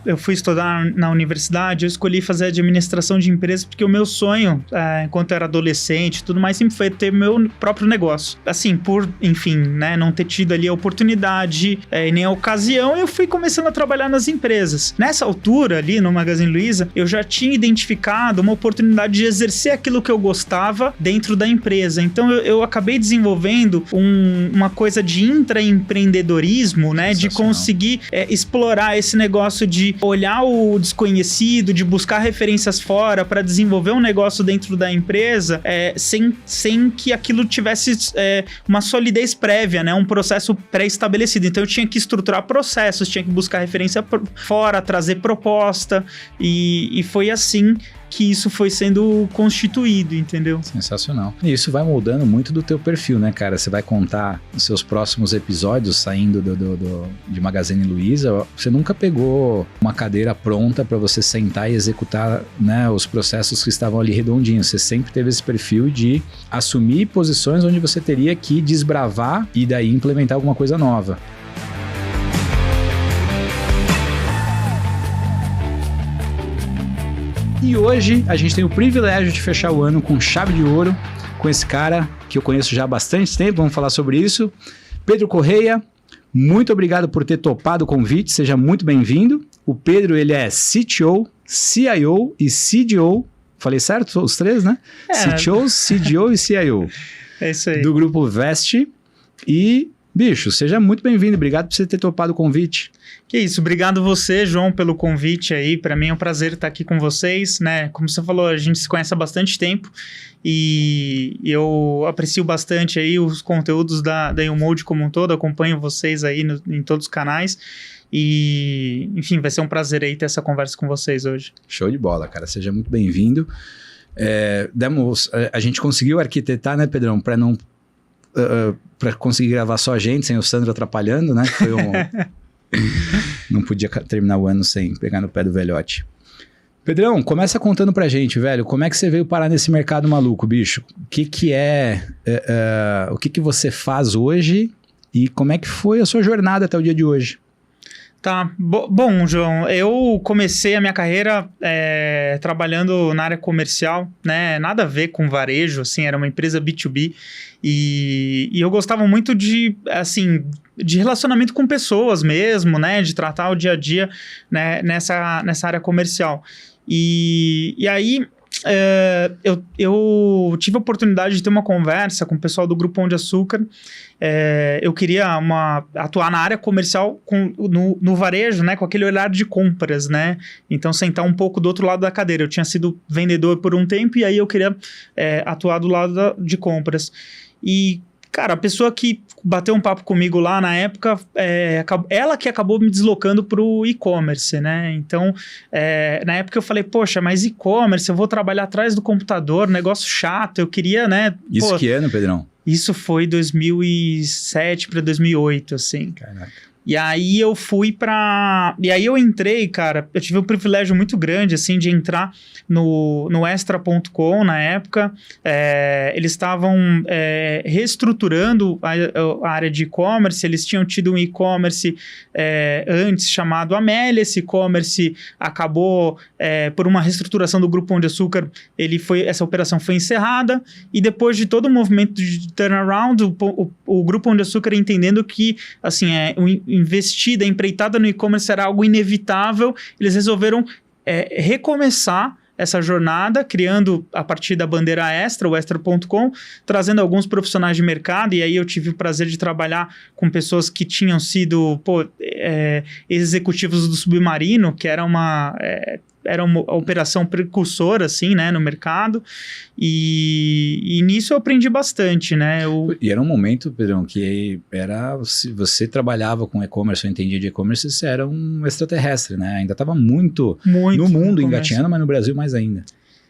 eu fui estudar na universidade, eu escolhi fazer administração de empresas porque o meu sonho, enquanto eu era adolescente e tudo mais, sempre foi ter meu próprio negócio. Assim, por, enfim, né, não ter tido ali a oportunidade e nem a ocasião, eu fui começando a trabalhar nas empresas. Nessa altura, ali no Magazine Luiza, eu já tinha identificado uma oportunidade de exercer aquilo que eu gostava dentro da empresa. Então, eu acabei desenvolvendo uma coisa de intraempreendedorismo, né, de conseguir explorar esse negócio de olhar o desconhecido, de buscar referências fora para desenvolver um negócio dentro da empresa, sem que aquilo tivesse uma solidez prévia, né, um processo pré-estabelecido. Então eu tinha que estruturar processos, tinha que buscar referência fora, trazer proposta, e foi assim que isso foi sendo constituído, entendeu? Sensacional. E isso vai moldando muito do teu perfil, né, cara? Você vai contar os seus próximos episódios saindo de Magazine Luiza. Você nunca pegou uma cadeira pronta para você sentar e executar, né, os processos que estavam ali redondinhos. Você sempre teve esse perfil de assumir posições onde você teria que desbravar e daí implementar alguma coisa nova. E hoje a gente tem o privilégio de fechar o ano com chave de ouro, com esse cara que eu conheço já há bastante tempo, vamos falar sobre isso. Pedro Correia, muito obrigado por ter topado o convite, seja muito bem-vindo. O Pedro, ele é CTO, CIO e CDO, falei certo? Os três, né? CTO, CDO e CIO. É isso aí. Do grupo Veste. E, bicho, seja muito bem-vindo, obrigado por você ter topado o convite. Que isso, obrigado você, João, pelo convite aí. Para mim é um prazer estar aqui com vocês, né? Como você falou, a gente se conhece há bastante tempo e eu aprecio bastante aí os conteúdos da YouMold como um todo, acompanho vocês aí em todos os canais e, enfim, vai ser um prazer aí ter essa conversa com vocês hoje. Show de bola, cara, seja muito bem-vindo. A gente conseguiu arquitetar, né, Pedrão, para não para conseguir gravar só a gente, sem o Sandro atrapalhando, né? Foi não podia terminar o ano sem pegar no pé do velhote. Pedrão, começa contando pra gente, velho, como é que você veio parar nesse mercado maluco, bicho? O que você faz hoje e como é que foi a sua jornada até o dia de hoje? Tá, bom, João, eu comecei a minha carreira trabalhando na área comercial, né, nada a ver com varejo, assim, era uma empresa B2B e eu gostava muito de, assim, de relacionamento com pessoas mesmo, né, de tratar o dia a dia, né, nessa área comercial. E aí eu tive a oportunidade de ter uma conversa com o pessoal do Grupo Pão de Açúcar. Eu queria atuar na área comercial no varejo, né, com aquele olhar de compras, né? Então, sentar um pouco do outro lado da cadeira. Eu tinha sido vendedor por um tempo e aí eu queria atuar do lado de compras. E, cara, a pessoa que bateu um papo comigo lá na época, ela que acabou me deslocando para o e-commerce, né? Então, na época eu falei, poxa, mas e-commerce, eu vou trabalhar atrás do computador, negócio chato, eu queria, né? Isso que ano, Pedrão? Isso foi 2007 para 2008, assim. Caraca. E aí eu E aí eu entrei, cara, eu tive um privilégio muito grande, assim, de entrar no Extra.com na época. Eles estavam reestruturando a área de e-commerce, eles tinham tido um e-commerce antes chamado Amélia. Esse e-commerce acabou, por uma reestruturação do Grupo Pão de Açúcar, essa operação foi encerrada, e depois de todo o movimento de turnaround, o Grupo Pão de Açúcar entendendo que, assim, investida, empreitada no e-commerce era algo inevitável, eles resolveram recomeçar essa jornada, criando a partir da bandeira Extra, o Extra.com, trazendo alguns profissionais de mercado, e aí eu tive o prazer de trabalhar com pessoas que tinham sido executivos do Submarino, que era uma operação precursora, assim, né, no mercado, e nisso eu aprendi bastante, né. E era um momento, Pedrão, que se você trabalhava com e-commerce, ou entendia de e-commerce, você era um extraterrestre, né, ainda estava muito no mundo engatinhando, mas no Brasil mais ainda.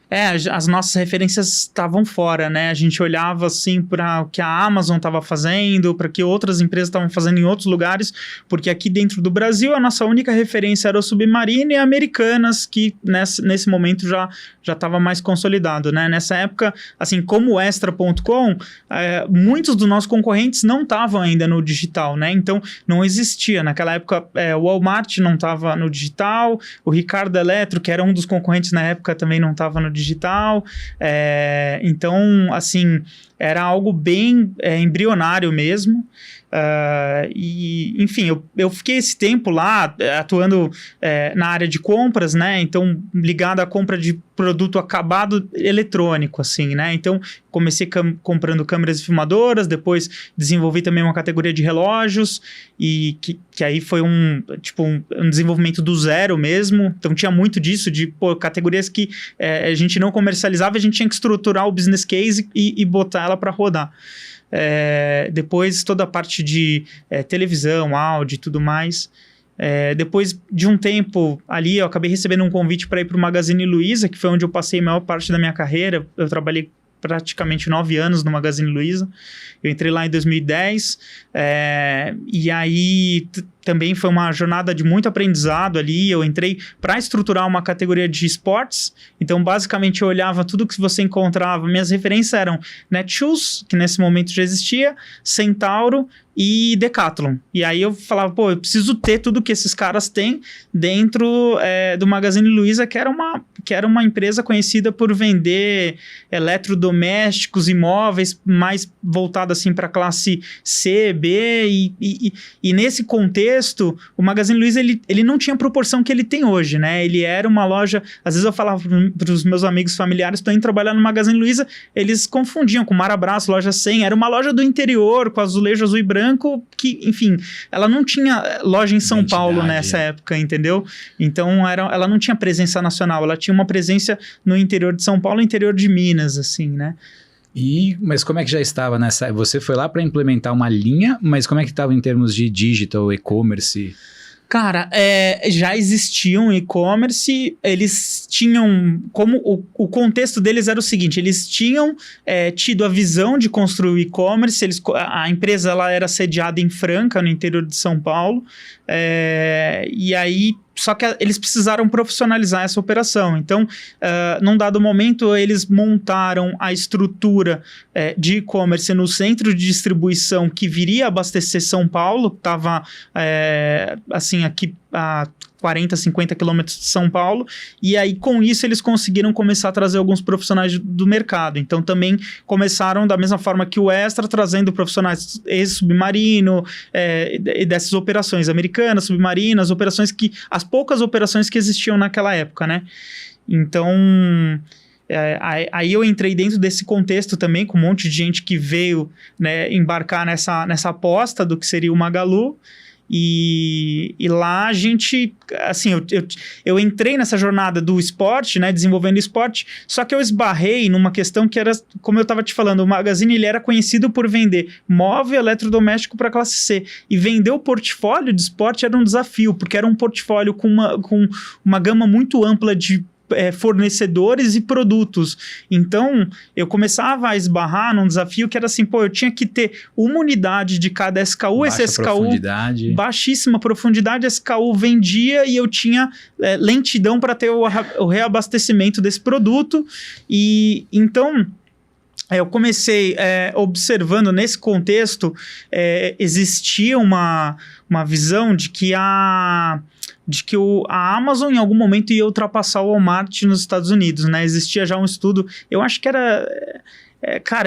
As nossas referências estavam fora, né? A gente olhava, assim, para o que a Amazon estava fazendo, para o que outras empresas estavam fazendo em outros lugares, porque aqui dentro do Brasil, a nossa única referência era o Submarino e Americanas, que nesse momento já estava mais consolidado, né? Nessa época, assim, como o Extra.com, muitos dos nossos concorrentes não estavam ainda no digital, né? Então, não existia. Naquela época, o Walmart não estava no digital, o Ricardo Eletro, que era um dos concorrentes na época, também não estava no digital. Então, assim, era algo bem embrionário mesmo. Enfim, eu fiquei esse tempo lá atuando na área de compras, né? Então, ligado à compra de produto acabado eletrônico, assim, né? Então, comecei comprando câmeras e filmadoras, depois desenvolvi também uma categoria de relógios, e que aí foi um desenvolvimento do zero mesmo. Então, tinha muito disso, de categorias que a gente não comercializava, a gente tinha que estruturar o business case e botar ela para rodar. Depois toda a parte de televisão, áudio e tudo mais. Depois de um tempo ali, eu acabei recebendo um convite para ir para o Magazine Luiza, que foi onde eu passei a maior parte da minha carreira. Eu trabalhei praticamente 9 anos no Magazine Luiza. Eu entrei lá em 2010, e aí também foi uma jornada de muito aprendizado ali. Eu entrei para estruturar uma categoria de esportes, então basicamente eu olhava tudo que você encontrava. Minhas referências eram Netshoes, que nesse momento já existia, Centauro e Decathlon. E aí eu falava, eu preciso ter tudo que esses caras têm dentro do Magazine Luiza, que era uma empresa conhecida por vender eletrodomésticos, imóveis, mais voltado assim para classe C, B, e nesse contexto, o Magazine Luiza ele não tinha a proporção que ele tem hoje, né? Ele era uma loja, às vezes eu falava para os meus amigos familiares, estou indo trabalhar no Magazine Luiza, eles confundiam com Marabras, loja 100, era uma loja do interior, com azulejo azul e branco, que, enfim, ela não tinha loja em São Paulo nessa época, entendeu? Então, ela não tinha presença nacional, ela tinha uma presença no interior de São Paulo, interior de Minas, assim, né? Mas como é que já estava nessa... Você foi lá para implementar uma linha, mas como é que estava em termos de digital, e-commerce? Cara, já existiam e-commerce, eles tinham, como o contexto deles era o seguinte, eles tinham tido a visão de construir o e-commerce, a empresa ela era sediada em Franca, no interior de São Paulo, e aí, só que eles precisaram profissionalizar essa operação. Então, num dado momento, eles montaram a estrutura de e-commerce no centro de distribuição que viria abastecer São Paulo, que estava, assim, aqui a 40, 50 quilômetros de São Paulo, e aí com isso eles conseguiram começar a trazer alguns profissionais do mercado. Então também começaram da mesma forma que o Extra, trazendo profissionais ex-submarino, e dessas operações americanas, submarinas, as poucas operações que existiam naquela época, né? Então... aí eu entrei dentro desse contexto também, com um monte de gente que veio, né, embarcar nessa aposta do que seria o Magalu. E lá a gente, assim, eu entrei nessa jornada do esporte, né, desenvolvendo esporte, só que eu esbarrei numa questão que era, como eu estava te falando, o Magazine ele era conhecido por vender móvel eletrodoméstico para classe C, e vender o portfólio de esporte era um desafio, porque era um portfólio com uma gama muito ampla de fornecedores e produtos. Então, eu começava a esbarrar num desafio que era assim, eu tinha que ter uma unidade de cada SKU, esse SKU, baixíssima profundidade, SKU vendia e eu tinha lentidão para ter o reabastecimento desse produto. E então... eu comecei observando nesse contexto, existia uma visão de que a Amazon em algum momento ia ultrapassar o Walmart nos Estados Unidos, né? Existia já um estudo, eu acho que era...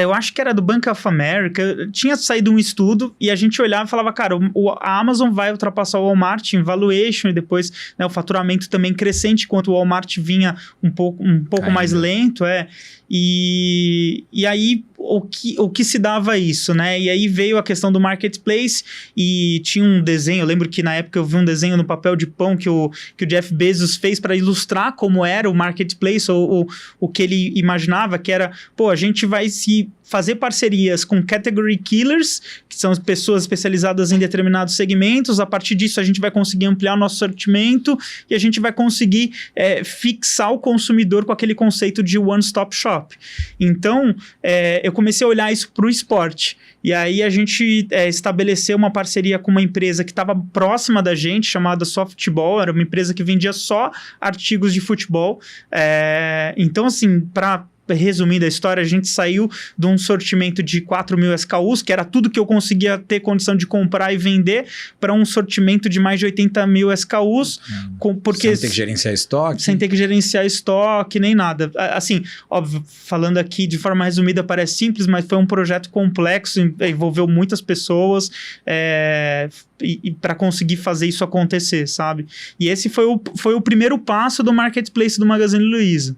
eu acho que era do Bank of America, tinha saído um estudo e a gente olhava e falava, cara, a Amazon vai ultrapassar o Walmart em valuation e depois, né, o faturamento também crescente, enquanto o Walmart vinha um pouco mais lento, E aí o que se dava isso, né? E aí veio a questão do marketplace e tinha um desenho, eu lembro que na época eu vi um desenho no papel de pão que o Jeff Bezos fez para ilustrar como era o marketplace, ou o que ele imaginava, que era, a gente vai se fazer parcerias com category killers, que são pessoas especializadas em determinados segmentos. A partir disso, a gente vai conseguir ampliar o nosso sortimento e a gente vai conseguir fixar o consumidor com aquele conceito de one-stop shop. Então, eu comecei a olhar isso para o esporte. E aí a gente estabeleceu uma parceria com uma empresa que estava próxima da gente, chamada Softball. Era uma empresa que vendia só artigos de futebol. Então, assim, resumindo a história, a gente saiu de um sortimento de 4.000 SKUs, que era tudo que eu conseguia ter condição de comprar e vender, para um sortimento de mais de 80.000 SKUs. Porque, sem ter que gerenciar estoque? Sem ter que gerenciar estoque, nem nada. Assim, óbvio, falando aqui de forma resumida parece simples, mas foi um projeto complexo, envolveu muitas pessoas, e para conseguir fazer isso acontecer, sabe? E esse foi o primeiro passo do marketplace do Magazine Luiza.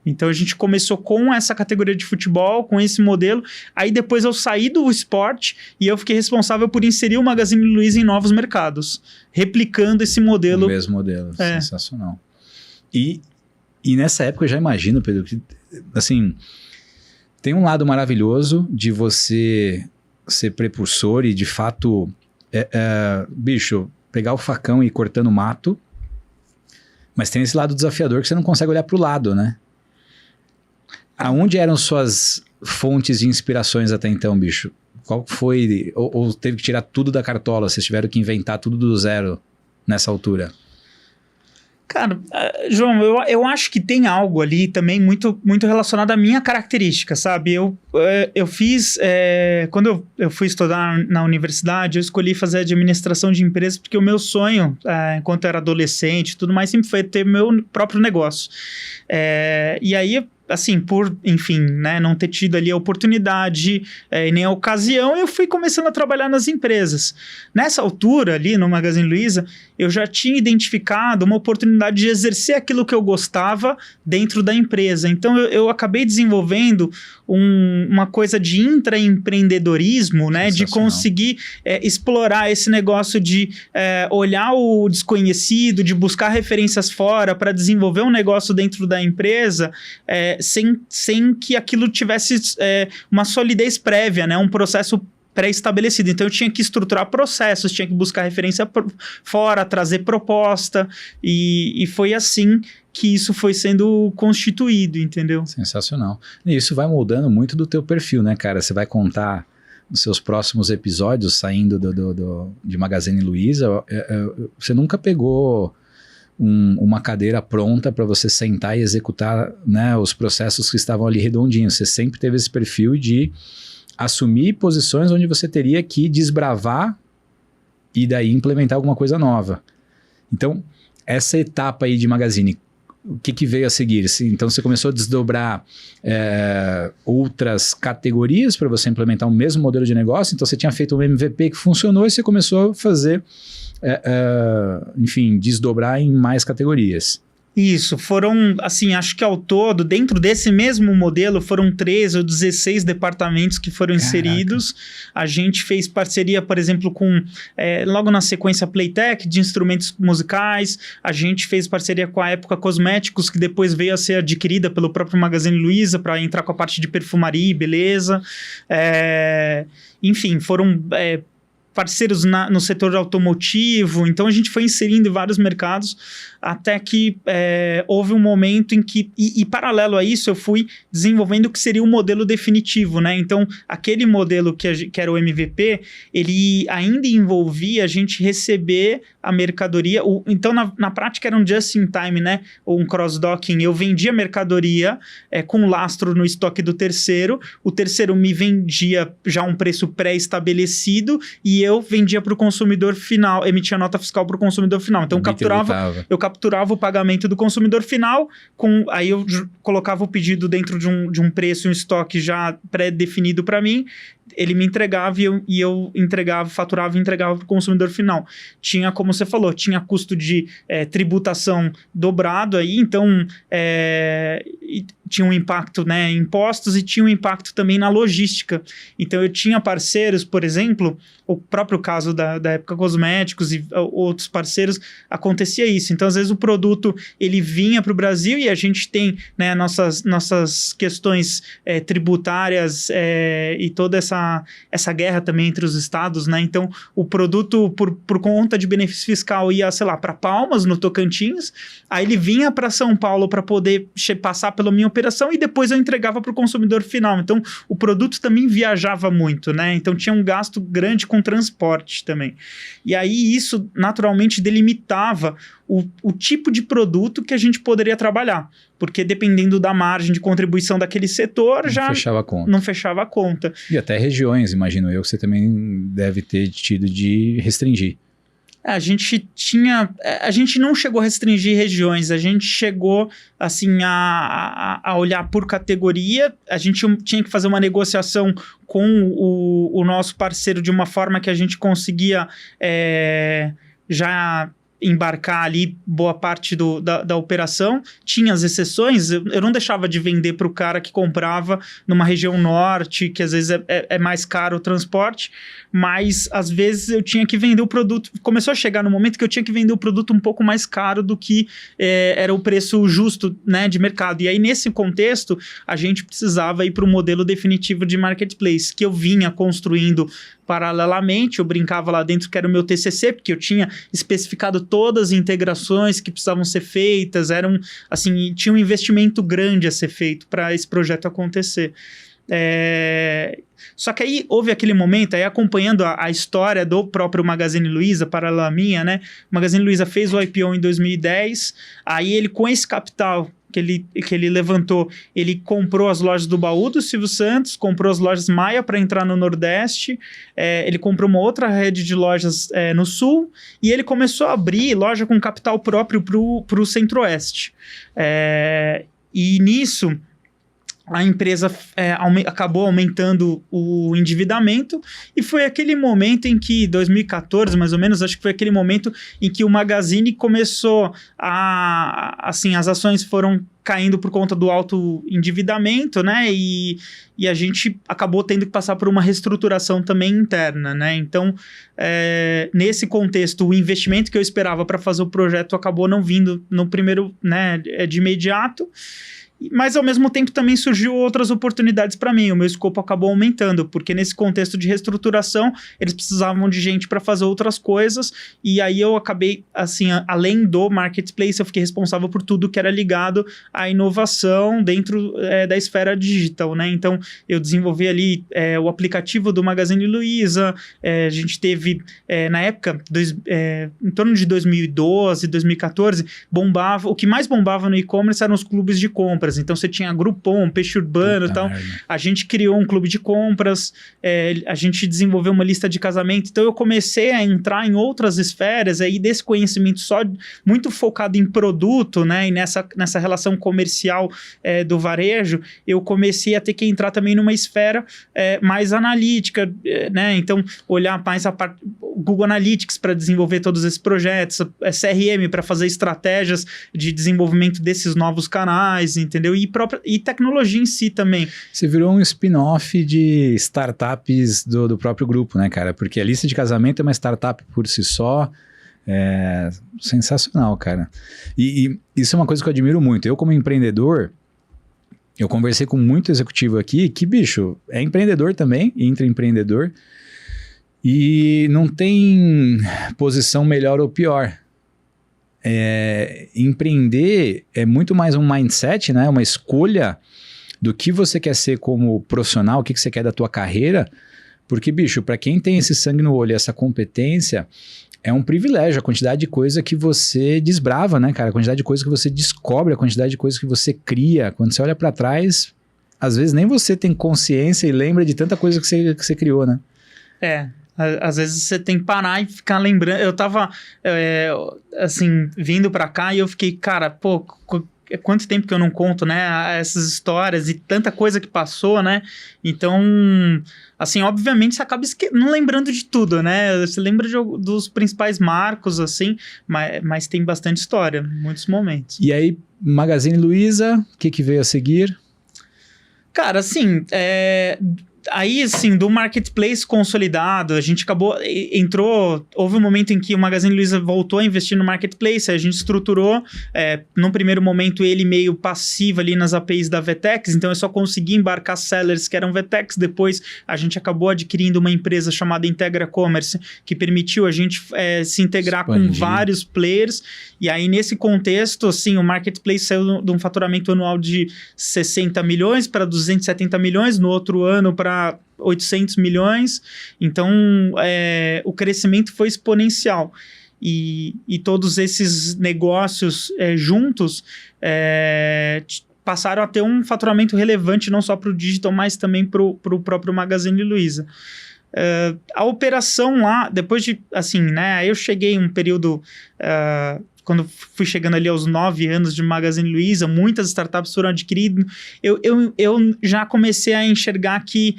Então, a gente começou com essa categoria de futebol, com esse modelo. Aí, depois eu saí do esporte e eu fiquei responsável por inserir o Magazine Luiza em novos mercados, replicando esse modelo. O mesmo modelo, sensacional. E nessa época eu já imagino, Pedro, que, assim, tem um lado maravilhoso de você ser precursor e, de fato, bicho, pegar o facão e ir cortando mato, mas tem esse lado desafiador que você não consegue olhar para o lado, né? Aonde eram suas fontes de inspirações até então, bicho? Qual foi? Ou teve que tirar tudo da cartola? Vocês tiveram que inventar tudo do zero nessa altura? Cara, João, eu acho que tem algo ali também muito, muito relacionado à minha característica, sabe? Eu fiz... quando eu fui estudar na universidade, eu escolhi fazer administração de empresas porque o meu sonho, enquanto eu era adolescente e tudo mais, sempre foi ter meu próprio negócio. E aí, assim, por, enfim, né, não ter tido ali a oportunidade e nem a ocasião, eu fui começando a trabalhar nas empresas. Nessa altura, ali no Magazine Luiza, eu já tinha identificado uma oportunidade de exercer aquilo que eu gostava dentro da empresa. Então, eu acabei desenvolvendo uma coisa de intraempreendedorismo, né, de conseguir explorar esse negócio de olhar o desconhecido, de buscar referências fora para desenvolver um negócio dentro da empresa, sem que aquilo tivesse uma solidez prévia, né? Um processo pré-estabelecido. Então, eu tinha que estruturar processos, tinha que buscar referência fora, trazer proposta, e foi assim que isso foi sendo constituído, entendeu? Sensacional. E isso vai moldando muito do teu perfil, né, cara? Você vai contar nos seus próximos episódios, saindo de Magazine Luiza, você nunca pegou uma cadeira pronta para você sentar e executar, né, os processos que estavam ali redondinhos. Você sempre teve esse perfil de assumir posições onde você teria que desbravar e daí implementar alguma coisa nova. Então, essa etapa aí de Magazine, o que veio a seguir? Então, você começou a desdobrar outras categorias para você implementar o mesmo modelo de negócio. Então, você tinha feito um MVP que funcionou e você começou a fazer... enfim, desdobrar em mais categorias. Isso, foram, assim, acho que ao todo, dentro desse mesmo modelo, foram 13 ou 16 departamentos que foram inseridos. A gente fez parceria, por exemplo, com, logo na sequência, Playtech, de instrumentos musicais. A gente fez parceria com a Época Cosméticos, que depois veio a ser adquirida pelo próprio Magazine Luiza, para entrar com a parte de perfumaria e beleza. Enfim, foram... parceiros no setor automotivo. Então, a gente foi inserindo em vários mercados até que houve um momento em que, e paralelo a isso, eu fui desenvolvendo o que seria o modelo definitivo, né? Então, aquele modelo que era o MVP, ele ainda envolvia a gente receber a mercadoria. Então, na prática, era um just-in-time, né? Ou um cross-docking. Eu vendia mercadoria com lastro no estoque do terceiro, o terceiro me vendia já um preço pré-estabelecido e eu vendia para o consumidor final, emitia nota fiscal para o consumidor final. Então, eu capturava o pagamento do consumidor final, aí eu colocava o pedido dentro de um preço, um estoque já pré-definido para mim, ele me entregava e eu entregava, faturava e entregava para o consumidor final. Tinha, como você falou, tinha custo de tributação dobrado aí, então tinha um impacto, né, em impostos e tinha um impacto também na logística. Então eu tinha parceiros, por exemplo, o próprio caso da época cosméticos e outros parceiros, acontecia isso. Então às vezes o produto ele vinha para o Brasil e a gente tem, né, nossas questões tributárias e toda essa guerra também entre os estados, né? Então o produto por conta de benefício fiscal ia, sei lá, para Palmas, no Tocantins, aí ele vinha para São Paulo para poder passar pela minha operação e depois eu entregava para o consumidor final. Então, o produto também viajava muito, né? Então, tinha um gasto grande com transporte também. E aí, isso naturalmente delimitava o tipo de produto que a gente poderia trabalhar. Porque dependendo da margem de contribuição daquele setor, não fechava a conta. E até regiões, imagino eu, que você também deve ter tido de restringir. A gente não chegou a restringir regiões, a gente chegou assim a olhar por categoria, a gente tinha que fazer uma negociação com o nosso parceiro de uma forma que a gente conseguia já embarcar ali boa parte da operação. Tinha as exceções, eu não deixava de vender para o cara que comprava numa região norte, que às vezes é mais caro o transporte, mas às vezes eu tinha que vender o produto. Começou a chegar no momento que eu tinha que vender o produto um pouco mais caro do que era o preço justo, né, de mercado. E aí, nesse contexto, a gente precisava ir para o modelo definitivo de marketplace, que eu vinha construindo paralelamente. Eu brincava lá dentro que era o meu TCC, porque eu tinha especificado todas as integrações que precisavam ser feitas, tinha um investimento grande a ser feito para esse projeto acontecer. Só que aí houve aquele momento, aí acompanhando a história do próprio Magazine Luiza, paralela à minha, né? O Magazine Luiza fez o IPO em 2010, aí ele, com esse capital que ele levantou, ele comprou as lojas do Baú do Silvio Santos, comprou as lojas Maia para entrar no Nordeste, ele comprou uma outra rede de lojas no Sul, e ele começou a abrir loja com capital próprio para o Centro-Oeste. E nisso, a empresa acabou aumentando o endividamento, e foi aquele momento em que, 2014 mais ou menos, acho que foi aquele momento em que o Magazine começou as ações foram caindo por conta do alto endividamento, né, e a gente acabou tendo que passar por uma reestruturação também interna, né, então nesse contexto, o investimento que eu esperava para fazer o projeto acabou não vindo no primeiro, né, de imediato. Mas, ao mesmo tempo, também surgiu outras oportunidades para mim. O meu escopo acabou aumentando, porque nesse contexto de reestruturação, eles precisavam de gente para fazer outras coisas, e aí eu acabei, assim, além do marketplace, eu fiquei responsável por tudo que era ligado à inovação dentro da esfera digital, né? Então, eu desenvolvi ali o aplicativo do Magazine Luiza, a gente teve, na época, em torno de 2012, 2014, o que mais bombava no e-commerce eram os clubes de compra. Então você tinha Groupon, Peixe Urbano e tal. A gente criou um clube de compras, a gente desenvolveu uma lista de casamento. Então eu comecei a entrar em outras esferas aí desse conhecimento só muito focado em produto, né? E nessa relação comercial do varejo, eu comecei a ter que entrar também numa esfera mais analítica, né? Então olhar mais a parte Google Analytics para desenvolver todos esses projetos, CRM para fazer estratégias de desenvolvimento desses novos canais, entendeu? E tecnologia em si também. Você virou um spin-off de startups do próprio grupo, né, cara? Porque a lista de casamento é uma startup por si só. Sensacional, cara. E isso é uma coisa que eu admiro muito. Eu, como empreendedor, eu conversei com muito executivo aqui que, bicho, é empreendedor também, intraempreendedor, e não tem posição melhor ou pior. Empreender é muito mais um mindset, né? Uma escolha do que você quer ser como profissional, o que você quer da tua carreira, porque, bicho, para quem tem esse sangue no olho, essa competência, é um privilégio a quantidade de coisa que você desbrava, né, cara? A quantidade de coisa que você descobre, a quantidade de coisa que você cria. Quando você olha para trás, às vezes nem você tem consciência e lembra de tanta coisa que você criou, né? Às vezes você tem que parar e ficar lembrando. Eu tava, assim, vindo pra cá e eu fiquei, cara, pô, quanto tempo que eu não conto, né, essas histórias e tanta coisa que passou, né? Então, assim, obviamente você acaba não lembrando de tudo, né? Você lembra dos principais marcos, assim, mas tem bastante história, muitos momentos. E aí, Magazine Luiza, o que veio a seguir? Cara, assim, aí, assim, do marketplace consolidado, a gente houve um momento em que o Magazine Luiza voltou a investir no marketplace, a gente estruturou, num primeiro momento, ele meio passivo ali nas APIs da Vetex, então eu só consegui embarcar sellers que eram Vetex, depois a gente acabou adquirindo uma empresa chamada Integra Commerce, que permitiu a gente se integrar com vários players, e aí nesse contexto, assim, o marketplace saiu de um faturamento anual de 60 milhões para 270 milhões, no outro ano para 800 milhões, então o crescimento foi exponencial. E todos esses negócios juntos passaram a ter um faturamento relevante não só para o digital, mas também para o próprio Magazine Luiza. A operação lá, depois de, assim, né, eu cheguei um período... quando fui chegando ali aos 9 anos de Magazine Luiza, muitas startups foram adquiridas, eu já comecei a enxergar que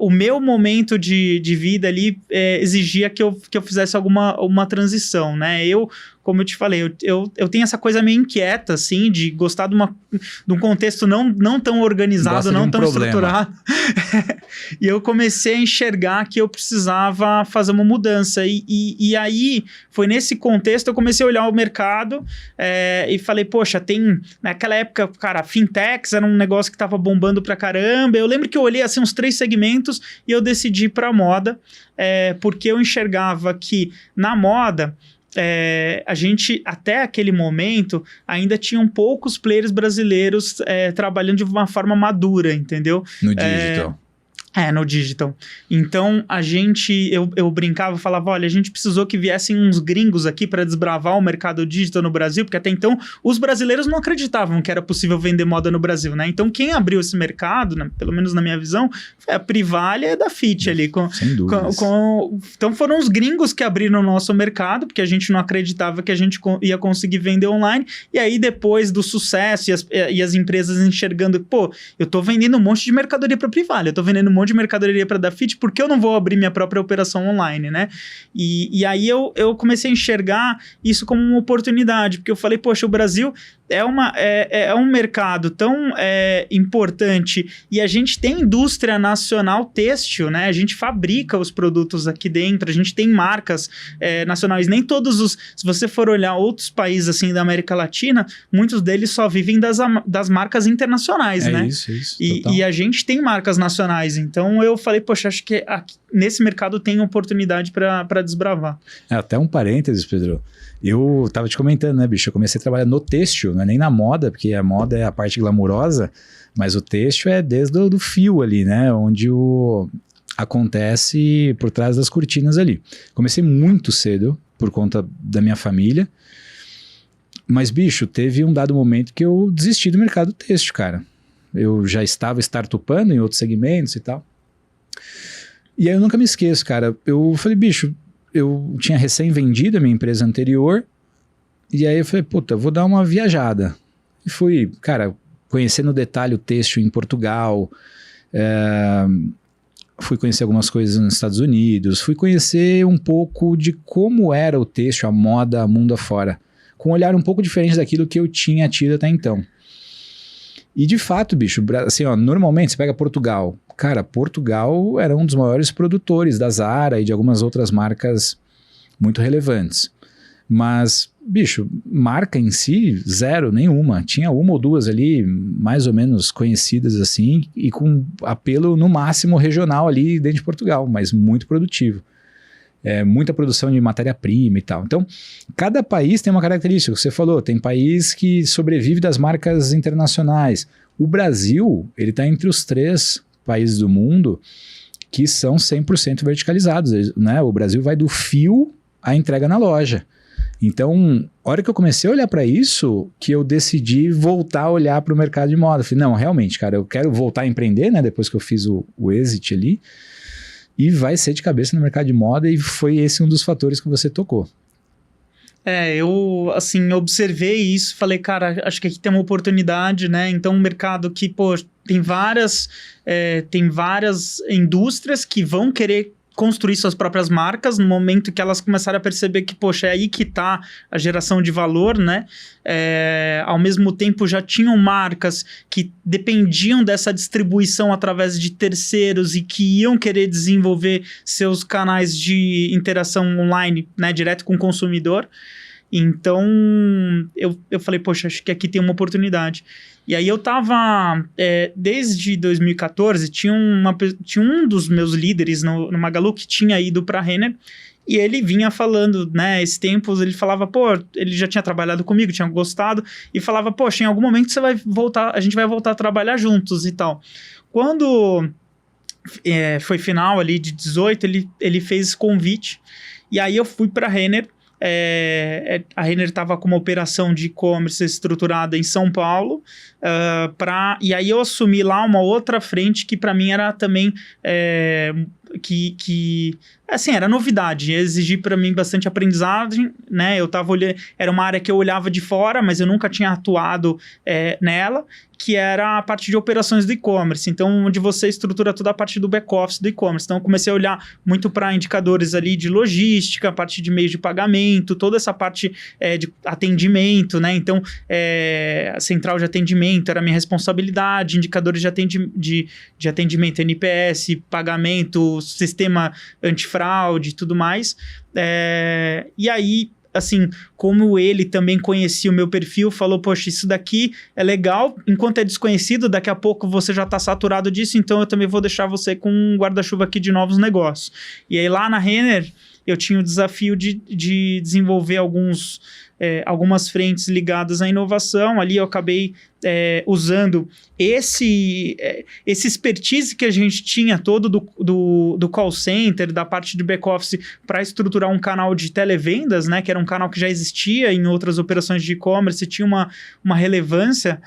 o meu momento de vida ali exigia que eu fizesse uma transição, né? Como eu te falei, eu tenho essa coisa meio inquieta, assim, de gostar de um contexto não tão organizado, não tão estruturado. E eu comecei a enxergar que eu precisava fazer uma mudança. E aí, foi nesse contexto, eu comecei a olhar o mercado e falei, poxa, naquela época, cara, fintechs era um negócio que estava bombando pra caramba. Eu lembro que eu olhei, assim, uns 3 segmentos e eu decidi ir pra moda, porque eu enxergava que na moda... a gente, até aquele momento, ainda tinham poucos players brasileiros trabalhando de uma forma madura, entendeu? No digital. No digital. Então, eu brincava, falava, olha, a gente precisou que viessem uns gringos aqui para desbravar o mercado digital no Brasil, porque até então os brasileiros não acreditavam que era possível vender moda no Brasil, né? Então, quem abriu esse mercado, né, pelo menos na minha visão, foi a Privalha e a Dafit ali. Sem dúvidas. Então, foram os gringos que abriram o nosso mercado, porque a gente não acreditava que a gente ia conseguir vender online, e aí depois do sucesso e as empresas enxergando, pô, eu tô vendendo um monte de mercadoria para Privalha, eu tô vendendo um monte de mercadoria para Dafit, por que eu não vou abrir minha própria operação online, né? E aí eu comecei a enxergar isso como uma oportunidade, porque eu falei, poxa, o Brasil é um mercado tão importante e a gente tem indústria nacional têxtil, né? A gente fabrica os produtos aqui dentro, a gente tem marcas nacionais. Nem todos se você for olhar outros países assim da América Latina, muitos deles só vivem das marcas internacionais, né? Isso. E a gente tem marcas nacionais, então eu falei, poxa, acho que nesse mercado tem oportunidade para desbravar. Até um parênteses, Pedro. Eu tava te comentando, né, bicho? Eu comecei a trabalhar no têxtil, não é nem na moda, porque a moda é a parte glamurosa, mas o têxtil é desde o fio ali, né? Onde acontece por trás das cortinas ali. Comecei muito cedo, por conta da minha família, mas, bicho, teve um dado momento que eu desisti do mercado têxtil, cara. Eu já estava startupando em outros segmentos e tal. E aí eu nunca me esqueço, cara. Eu falei, bicho, eu tinha recém-vendido a minha empresa anterior, e aí eu falei, puta, vou dar uma viajada. E fui, cara, conhecer no detalhe o têxtil em Portugal, fui conhecer algumas coisas nos Estados Unidos, fui conhecer um pouco de como era o têxtil, a moda, mundo afora, com um olhar um pouco diferente daquilo que eu tinha tido até então. E de fato, bicho, assim, ó, normalmente você pega Portugal. Cara, Portugal era um dos maiores produtores da Zara e de algumas outras marcas muito relevantes. Mas, bicho, marca em si, zero, nenhuma. Tinha uma ou duas ali, mais ou menos conhecidas assim, e com apelo no máximo regional ali dentro de Portugal, mas muito produtivo. Muita produção de matéria-prima e tal. Então, cada país tem uma característica. Você falou, tem país que sobrevive das marcas internacionais. O Brasil, ele está entre os 3 países do mundo que são 100% verticalizados, né? O Brasil vai do fio à entrega na loja. Então, a hora que eu comecei a olhar para isso, que eu decidi voltar a olhar para o mercado de moda. Eu falei, não, realmente, cara, eu quero voltar a empreender, né? Depois que eu fiz o exit ali. E vai ser de cabeça no mercado de moda, e foi esse um dos fatores que você tocou. Eu, assim, observei isso, falei, cara, acho que aqui tem uma oportunidade, né? Então, um mercado que, pô, tem várias indústrias que vão querer construir suas próprias marcas no momento que elas começarem a perceber que, poxa, é aí que está a geração de valor, né? Ao mesmo tempo, já tinham marcas que dependiam dessa distribuição através de terceiros e que iam querer desenvolver seus canais de interação online, né? Direto com o consumidor. Então, eu falei, poxa, acho que aqui tem uma oportunidade. E aí eu tava, desde 2014, tinha um dos meus líderes no Magalu que tinha ido para a Renner, e ele vinha falando, né, esses tempos, ele falava, pô, ele já tinha trabalhado comigo, tinha gostado, e falava, poxa, em algum momento a gente vai voltar a trabalhar juntos e tal. Quando foi final ali de 18, ele fez esse convite, e aí eu fui para a Renner. A Renner estava com uma operação de e-commerce estruturada em São Paulo, e aí eu assumi lá uma outra frente que para mim era também assim, era novidade, ia exigir para mim bastante aprendizagem, né? Era uma área que eu olhava de fora, mas eu nunca tinha atuado nela, que era a parte de operações do e-commerce. Então, onde você estrutura toda a parte do back-office do e-commerce. Então, eu comecei a olhar muito para indicadores ali de logística, a parte de meios de pagamento, toda essa parte de atendimento, né? Então, a central de atendimento era a minha responsabilidade, indicadores de atendimento, NPS, pagamento, sistema antifraude e tudo mais. E aí, assim, como ele também conhecia o meu perfil, falou, poxa, isso daqui é legal, enquanto é desconhecido, daqui a pouco você já está saturado disso, então eu também vou deixar você com um guarda-chuva aqui de novos negócios. E aí lá na Renner, eu tinha o desafio de desenvolver algumas frentes ligadas à inovação. Ali eu acabei usando esse expertise que a gente tinha todo do call center, da parte de back-office, para estruturar um canal de televendas, né, que era um canal que já existia em outras operações de e-commerce, tinha uma relevância.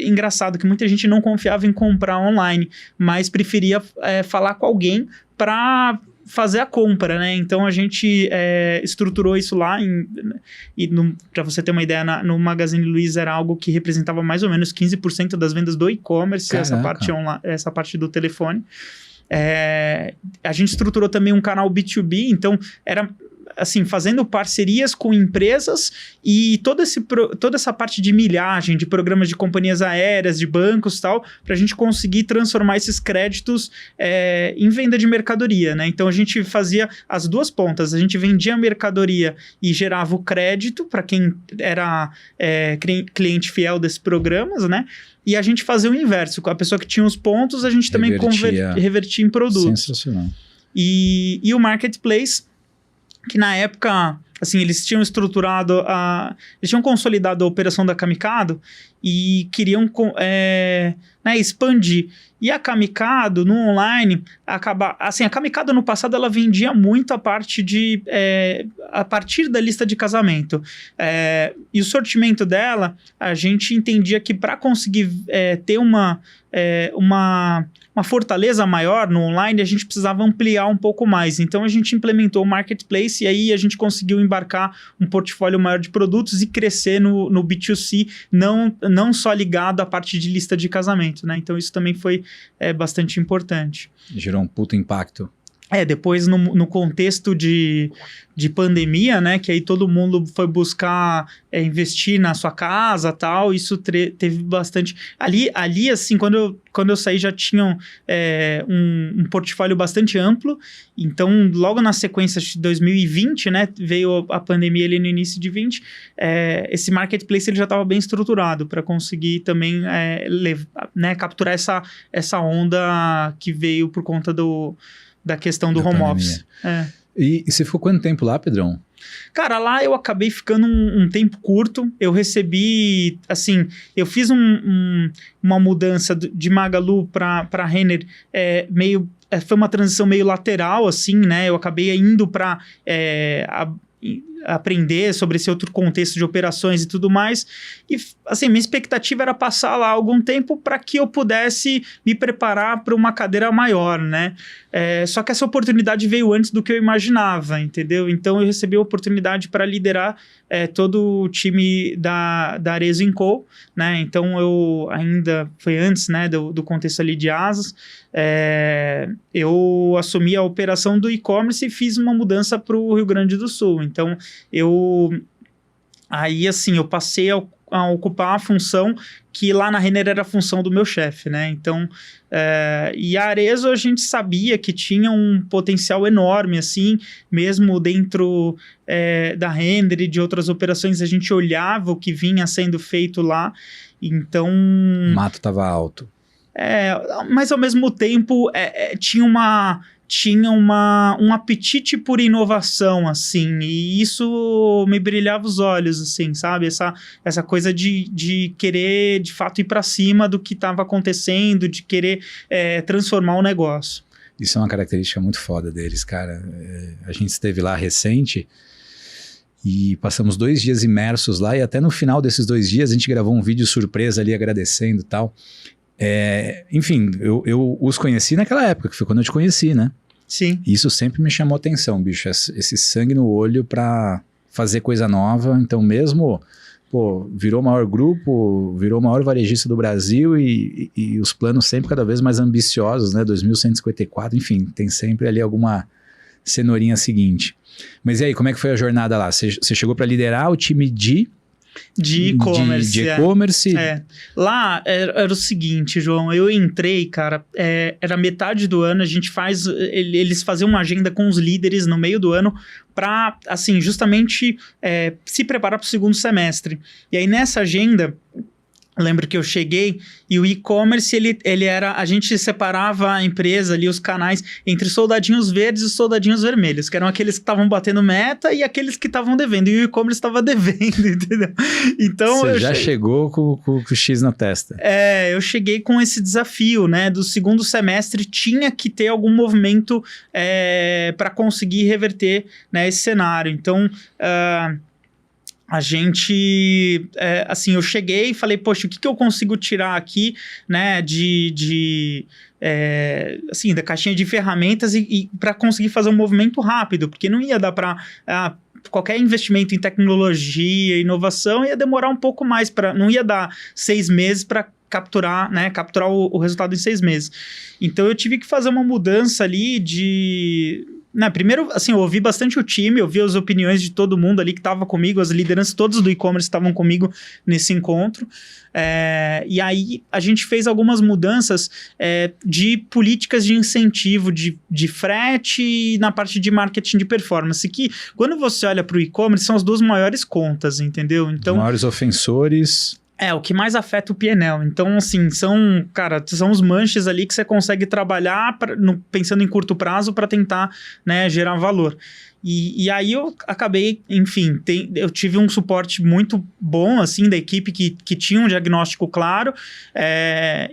Engraçado que muita gente não confiava em comprar online, mas preferia falar com alguém para fazer a compra, né? Então a gente estruturou isso lá para você ter uma ideia, no Magazine Luiza era algo que representava mais ou menos 15% das vendas do e-commerce, essa parte do telefone. A gente estruturou também um canal B2B, então era assim, fazendo parcerias com empresas e toda essa parte de milhagem, de programas de companhias aéreas, de bancos e tal, para a gente conseguir transformar esses créditos em venda de mercadoria, né? Então a gente fazia as duas pontas, a gente vendia a mercadoria e gerava o crédito para quem era cliente fiel desses programas, né? E a gente fazia o inverso, com a pessoa que tinha os pontos, a gente também revertia em produtos. Sensacional. E o Marketplace, que na época, assim, eles tinham eles tinham consolidado a operação da Camicado e queriam expandir. E a Camicado, no online, a Camicado no passado, ela vendia muito a parte a partir da lista de casamento. E o sortimento dela, a gente entendia que para conseguir ter uma fortaleza maior no online, a gente precisava ampliar um pouco mais. Então, a gente implementou o Marketplace e aí a gente conseguiu embarcar um portfólio maior de produtos e crescer no B2C, não só ligado à parte de lista de casamento, né? Então, isso também foi bastante importante. Gerou um puto impacto. Depois no contexto de pandemia, né, que aí todo mundo foi buscar investir na sua casa e tal, isso teve bastante... Ali assim, quando eu saí já tinham um portfólio bastante amplo, então logo na sequência de 2020, né, veio a pandemia ali no início de 20, esse marketplace ele já estava bem estruturado para conseguir também capturar essa onda que veio por conta da questão do home office. E você ficou quanto tempo lá, Pedrão? Cara, lá eu acabei ficando um tempo curto. Eu recebi, assim, eu fiz uma mudança de Magalu para Renner, foi uma transição meio lateral, assim, né? Eu acabei indo para aprender sobre esse outro contexto de operações e tudo mais, e assim, minha expectativa era passar lá algum tempo para que eu pudesse me preparar para uma cadeira maior, né? Só que essa oportunidade veio antes do que eu imaginava, entendeu? Então eu recebi a oportunidade para liderar todo o time da Arezzo & Co, né? Então eu ainda, foi antes, né, do contexto ali de asas, eu assumi a operação do e-commerce e fiz uma mudança para o Rio Grande do Sul. Então aí assim, eu passei a ocupar a função que lá na Renner era a função do meu chefe, né? Então, e a Arezzo a gente sabia que tinha um potencial enorme, assim, mesmo dentro da Renner e de outras operações, a gente olhava o que vinha sendo feito lá, então... O mato estava alto. Mas ao mesmo tempo tinha um apetite por inovação, assim, e isso me brilhava os olhos, assim, sabe? Essa coisa de querer, de fato, ir para cima do que estava acontecendo, de querer transformar o negócio. Isso é uma característica muito foda deles, cara. A gente esteve lá recente e passamos 2 dias imersos lá, e até no final desses 2 dias a gente gravou um vídeo surpresa ali agradecendo e tal. Enfim, eu os conheci naquela época, que foi quando eu te conheci, né? Sim. Isso sempre me chamou atenção, bicho, esse sangue no olho pra fazer coisa nova. Então mesmo, virou o maior grupo, virou o maior varejista do Brasil e os planos sempre cada vez mais ambiciosos, né? 2154, enfim, tem sempre ali alguma cenourinha seguinte. Mas e aí, como é que foi a jornada lá? Você chegou para liderar o time de e-commerce. De e-commerce. Lá era o seguinte, João, eu entrei, cara, era metade do ano, eles faziam uma agenda com os líderes no meio do ano para, assim, justamente se preparar para o segundo semestre. E aí nessa agenda, lembro que eu cheguei e o e-commerce, ele era... A gente separava a empresa ali, os canais, entre soldadinhos verdes e soldadinhos vermelhos, que eram aqueles que estavam batendo meta e aqueles que estavam devendo. E o e-commerce estava devendo, entendeu? Então... Você já chegou com o X na testa. Eu cheguei com esse desafio, né? Do segundo semestre tinha que ter algum movimento para conseguir reverter, né, esse cenário. Então... a gente, assim, eu cheguei e falei, poxa, o que eu consigo tirar aqui, né, assim, da caixinha de ferramentas e para conseguir fazer um movimento rápido, porque não ia dar para... qualquer investimento em tecnologia, inovação, ia demorar um pouco mais, não ia dar 6 meses para capturar o resultado em 6 meses. Então, eu tive que fazer uma mudança ali primeiro, assim, eu ouvi bastante o time, eu ouvi as opiniões de todo mundo ali que estava comigo, as lideranças todas do e-commerce estavam comigo nesse encontro. E aí a gente fez algumas mudanças de políticas de incentivo de frete e na parte de marketing de performance, que quando você olha para o e-commerce são as 2 maiores contas, entendeu? Então, os maiores ofensores... o que mais afeta o P&L. Então, assim, são os manches ali que você consegue trabalhar pensando em curto prazo para tentar, né, gerar valor. E aí eu acabei, enfim, eu tive um suporte muito bom, assim, da equipe que tinha um diagnóstico claro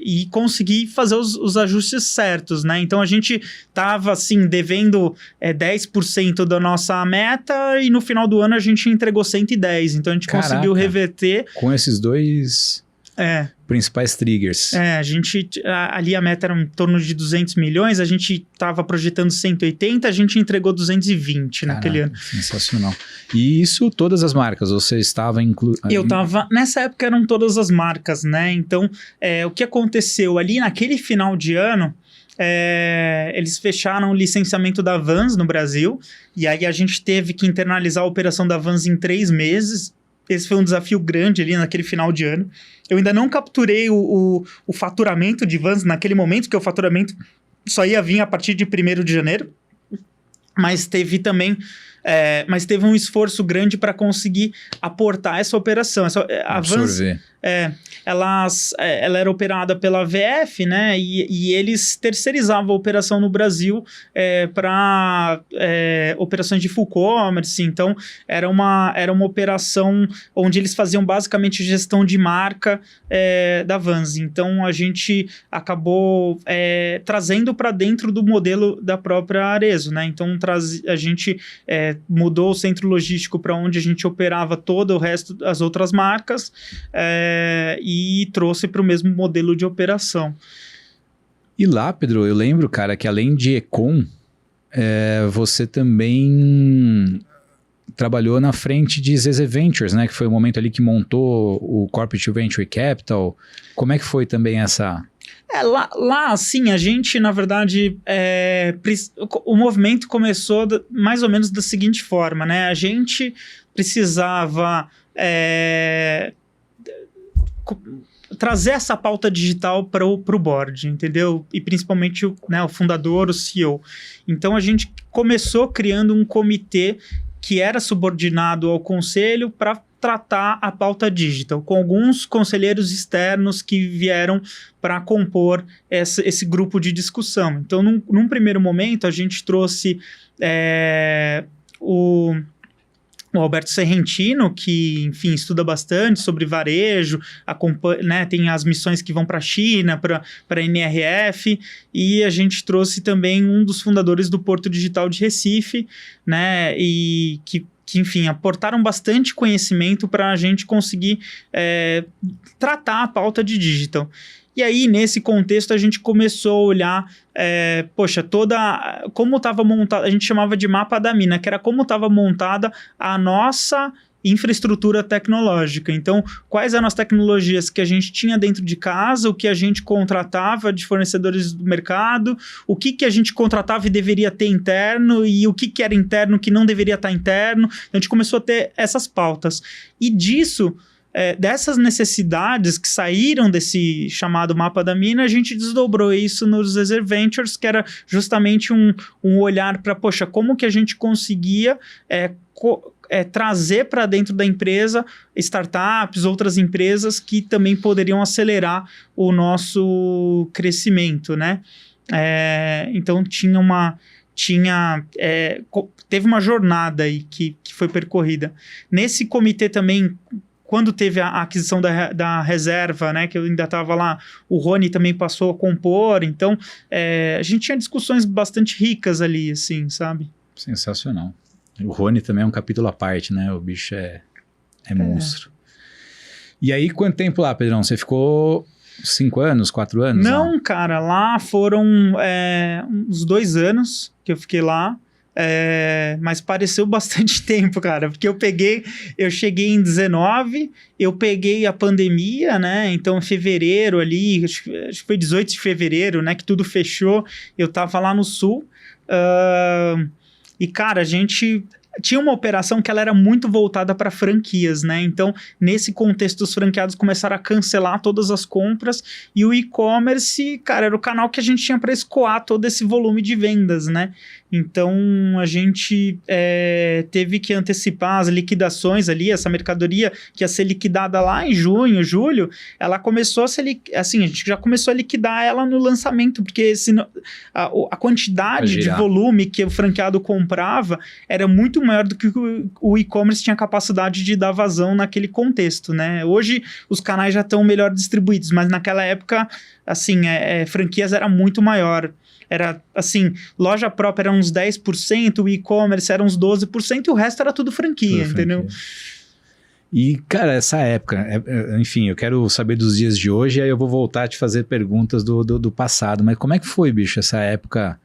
e consegui fazer os ajustes certos, né? Então a gente estava, assim, devendo 10% da nossa meta e no final do ano a gente entregou 110%. Então a gente conseguiu reverter. Com esses 2... principais triggers. Ali a meta era em torno de 200 milhões, a gente estava projetando 180, a gente entregou 220 naquele ano. Sensacional. E isso todas as marcas, você estava Eu estava, nessa época eram todas as marcas, né? Então, o que aconteceu ali naquele final de ano, eles fecharam o licenciamento da Vans no Brasil, e aí a gente teve que internalizar a operação da Vans em 3 meses. Esse foi um desafio grande ali naquele final de ano. Eu ainda não capturei o faturamento de Vans naquele momento, porque o faturamento só ia vir a partir de 1º de janeiro. Mas teve também... mas teve um esforço grande para conseguir aportar essa operação. A Vans, ela era operada pela VF, né? E eles terceirizavam a operação no Brasil para operações de full commerce. Então, era uma operação onde eles faziam basicamente gestão de marca da Vans. Então, a gente acabou trazendo para dentro do modelo da própria Arezzo, né? Então, a gente mudou o centro logístico para onde a gente operava todo o resto das outras marcas e trouxe para o mesmo modelo de operação. E lá, Pedro, eu lembro, cara, que além de Econ, você também trabalhou na frente de ZZ Ventures, né? Que foi o momento ali que montou o Corporate Venture Capital. Como é que foi também essa... Lá, assim, a gente, na verdade, o movimento começou mais ou menos da seguinte forma, né? A gente precisava trazer essa pauta digital para o board, entendeu? E principalmente o fundador, o CEO. Então, a gente começou criando um comitê que era subordinado ao conselho para tratar a pauta digital, com alguns conselheiros externos que vieram para compor esse grupo de discussão. Então, num primeiro momento, a gente trouxe o Alberto Serrentino, que, enfim, estuda bastante sobre varejo, né, tem as missões que vão para a China, para a NRF, e a gente trouxe também um dos fundadores do Porto Digital de Recife, né, e que enfim, aportaram bastante conhecimento para a gente conseguir tratar a pauta de digital. E aí, nesse contexto, a gente começou a olhar, como estava montada, a gente chamava de mapa da mina, que era como estava montada a nossa infraestrutura tecnológica. Então, quais eram as tecnologias que a gente tinha dentro de casa, o que a gente contratava de fornecedores do mercado, o que a gente contratava e deveria ter interno, e o que era interno que não deveria estar interno. Então, a gente começou a ter essas pautas. E disso, dessas necessidades que saíram desse chamado mapa da mina, a gente desdobrou isso nos ZZ Ventures, que era justamente um olhar para, como que a gente conseguia trazer para dentro da empresa startups, outras empresas que também poderiam acelerar o nosso crescimento, né? Então, teve uma jornada aí que foi percorrida. Nesse comitê também, quando teve a aquisição da reserva, né, que eu ainda estava lá, o Rony também passou a compor, então a gente tinha discussões bastante ricas ali, assim, sabe? Sensacional. O Rony também é um capítulo à parte, né? O bicho é monstro. E aí, quanto tempo lá, Pedrão? Você ficou 5 anos, 4 anos? Não, lá? Cara, lá foram uns 2 anos que eu fiquei lá. Mas pareceu bastante tempo, cara, porque eu cheguei em 19, eu peguei a pandemia, né, então em fevereiro ali, acho que foi 18 de fevereiro, né, que tudo fechou, eu tava lá no Sul, e cara, a gente tinha uma operação que ela era muito voltada para franquias, né, então nesse contexto os franqueados começaram a cancelar todas as compras, e o e-commerce, cara, era o canal que a gente tinha para escoar todo esse volume de vendas, né. Então, a gente teve que antecipar as liquidações ali, essa mercadoria que ia ser liquidada lá em junho, julho, ela começou a ser, assim, a gente já começou a liquidar ela no lançamento, porque a quantidade de volume que o franqueado comprava era muito maior do que o e-commerce tinha capacidade de dar vazão naquele contexto, né? Hoje, os canais já estão melhor distribuídos, mas naquela época, assim, franquias era muito maior. Era, assim, loja própria era uns 10%, o e-commerce era uns 12%, e o resto era tudo franquia, entendeu? E, cara, essa época, enfim, eu quero saber dos dias de hoje, aí eu vou voltar a te fazer perguntas do passado, mas como é que foi, bicho, essa época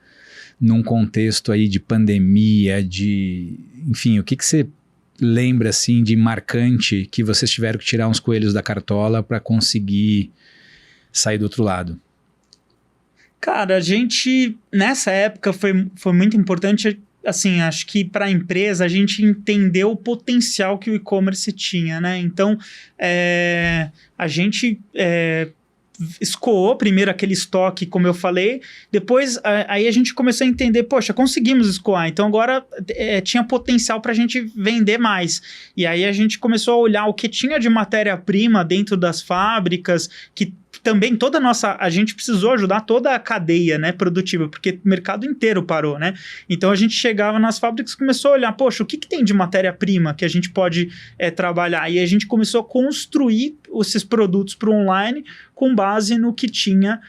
num contexto aí de pandemia, enfim, o que você lembra, assim, de marcante que vocês tiveram que tirar uns coelhos da cartola para conseguir sair do outro lado? Cara, a gente, nessa época, foi muito importante, assim, acho que para a empresa a gente entendeu o potencial que o e-commerce tinha, né? Então, a gente escoou primeiro aquele estoque, como eu falei, depois aí a gente começou a entender, poxa, conseguimos escoar, então agora tinha potencial para a gente vender mais. E aí a gente começou a olhar o que tinha de matéria-prima dentro das fábricas, que também a gente precisou ajudar toda a cadeia, né, produtiva, porque o mercado inteiro parou, né? Então a gente chegava nas fábricas e começou a olhar, poxa, o que tem de matéria-prima que a gente pode trabalhar? E a gente começou a construir esses produtos para o online com base no que tinha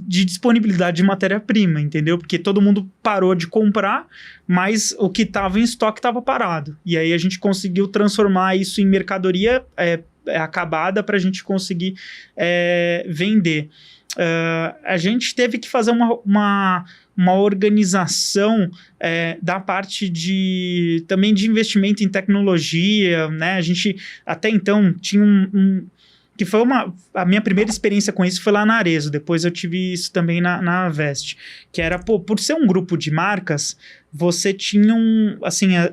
de disponibilidade de matéria-prima, entendeu? Porque todo mundo parou de comprar, mas o que estava em estoque estava parado. E aí a gente conseguiu transformar isso em mercadoria acabada para a gente conseguir vender. a gente teve que fazer uma organização da parte também de investimento em tecnologia, né? A gente até então tinha que foi a minha primeira experiência com isso foi lá na Arezzo, depois eu tive isso também na Vest, que era, por ser um grupo de marcas, você tinha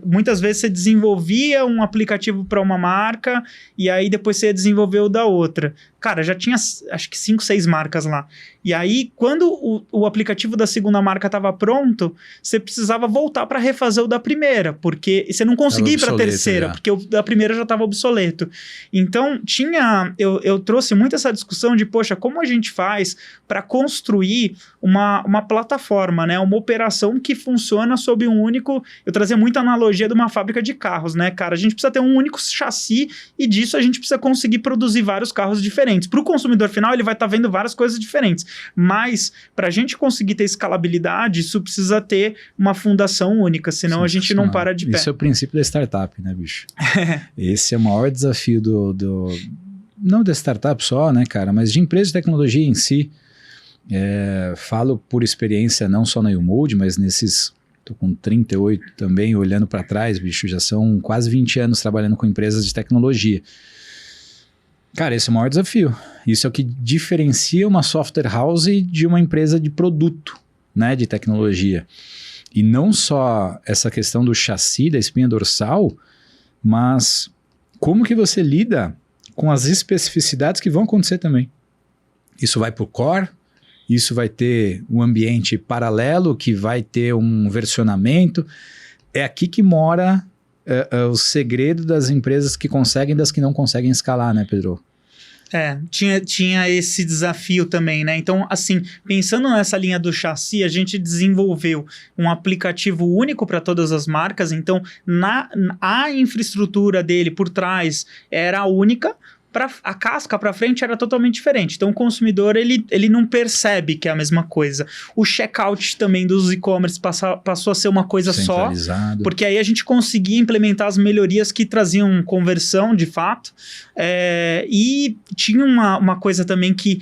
muitas vezes você desenvolvia um aplicativo para uma marca e aí depois você desenvolveu da outra. Cara, já tinha acho que 5, 6 marcas lá. E aí, quando o aplicativo da segunda marca estava pronto, você precisava voltar para refazer o da primeira, porque você não conseguia ir para a terceira, porque o da primeira já estava obsoleto. Então, eu trouxe muito essa discussão de, poxa, como a gente faz para construir uma plataforma, né? Uma operação que funciona sob um único... Eu trazia muita analogia de uma fábrica de carros, né, cara? A gente precisa ter um único chassi e disso a gente precisa conseguir produzir vários carros diferentes. Para o consumidor final, ele vai estar vendo várias coisas diferentes. Mas, para a gente conseguir ter escalabilidade, isso precisa ter uma fundação única, senão a gente não para de pé. Isso é o princípio da startup, né, bicho? Esse é o maior desafio não da startup só, né, cara, mas de empresa de tecnologia em si. Falo por experiência não só na YouMold, mas tô com 38 também, olhando para trás, bicho, já são quase 20 anos trabalhando com empresas de tecnologia. Cara, esse é o maior desafio. Isso é o que diferencia uma software house de uma empresa de produto, né, de tecnologia. E não só essa questão do chassi, da espinha dorsal, mas como que você lida com as especificidades que vão acontecer também. Isso vai para o core, isso vai ter um ambiente paralelo, que vai ter um versionamento. É aqui que mora o segredo das empresas que conseguem e das que não conseguem escalar, né, Pedro? Tinha esse desafio também, né? Então, assim, pensando nessa linha do chassi, a gente desenvolveu um aplicativo único para todas as marcas. Então, a infraestrutura dele por trás era única, a casca para frente era totalmente diferente. Então, o consumidor, ele não percebe que é a mesma coisa. O checkout também dos e-commerce passou a ser uma coisa só, porque aí a gente conseguia implementar as melhorias que traziam conversão, de fato. E tinha uma coisa também que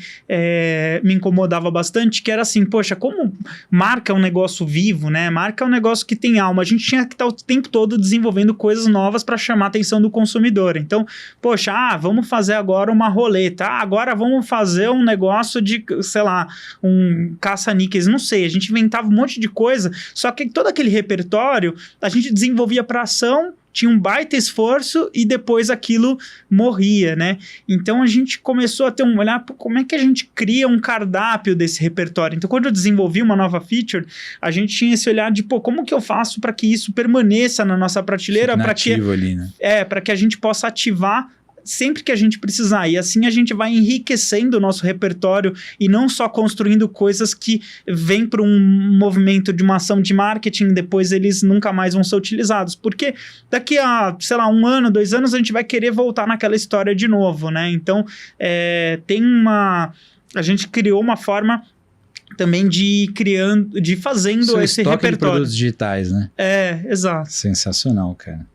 me incomodava bastante, que era assim, poxa, como marca é um negócio vivo, né? Marca é um negócio que tem alma. A gente tinha que estar o tempo todo desenvolvendo coisas novas para chamar a atenção do consumidor. Então, poxa, vamos fazer agora uma roleta. Agora vamos fazer um negócio de, sei lá, um caça-níqueis. Não sei, a gente inventava um monte de coisa, só que todo aquele repertório a gente desenvolvia para ação, tinha um baita esforço e depois aquilo morria, né? Então a gente começou a ter um olhar, como é que a gente cria um cardápio desse repertório? Então quando eu desenvolvi uma nova feature, a gente tinha esse olhar de, como que eu faço para que isso permaneça na nossa prateleira, para que ali, né? Para que a gente possa ativar sempre que a gente precisar, e assim a gente vai enriquecendo o nosso repertório e não só construindo coisas que vêm para um movimento de uma ação de marketing, depois eles nunca mais vão ser utilizados, porque daqui a, sei lá, 1 ano, 2 anos a gente vai querer voltar naquela história de novo, né? Então, a gente criou uma forma também de fazendo esse repertório. De produtos digitais, né? Exato. Sensacional, cara.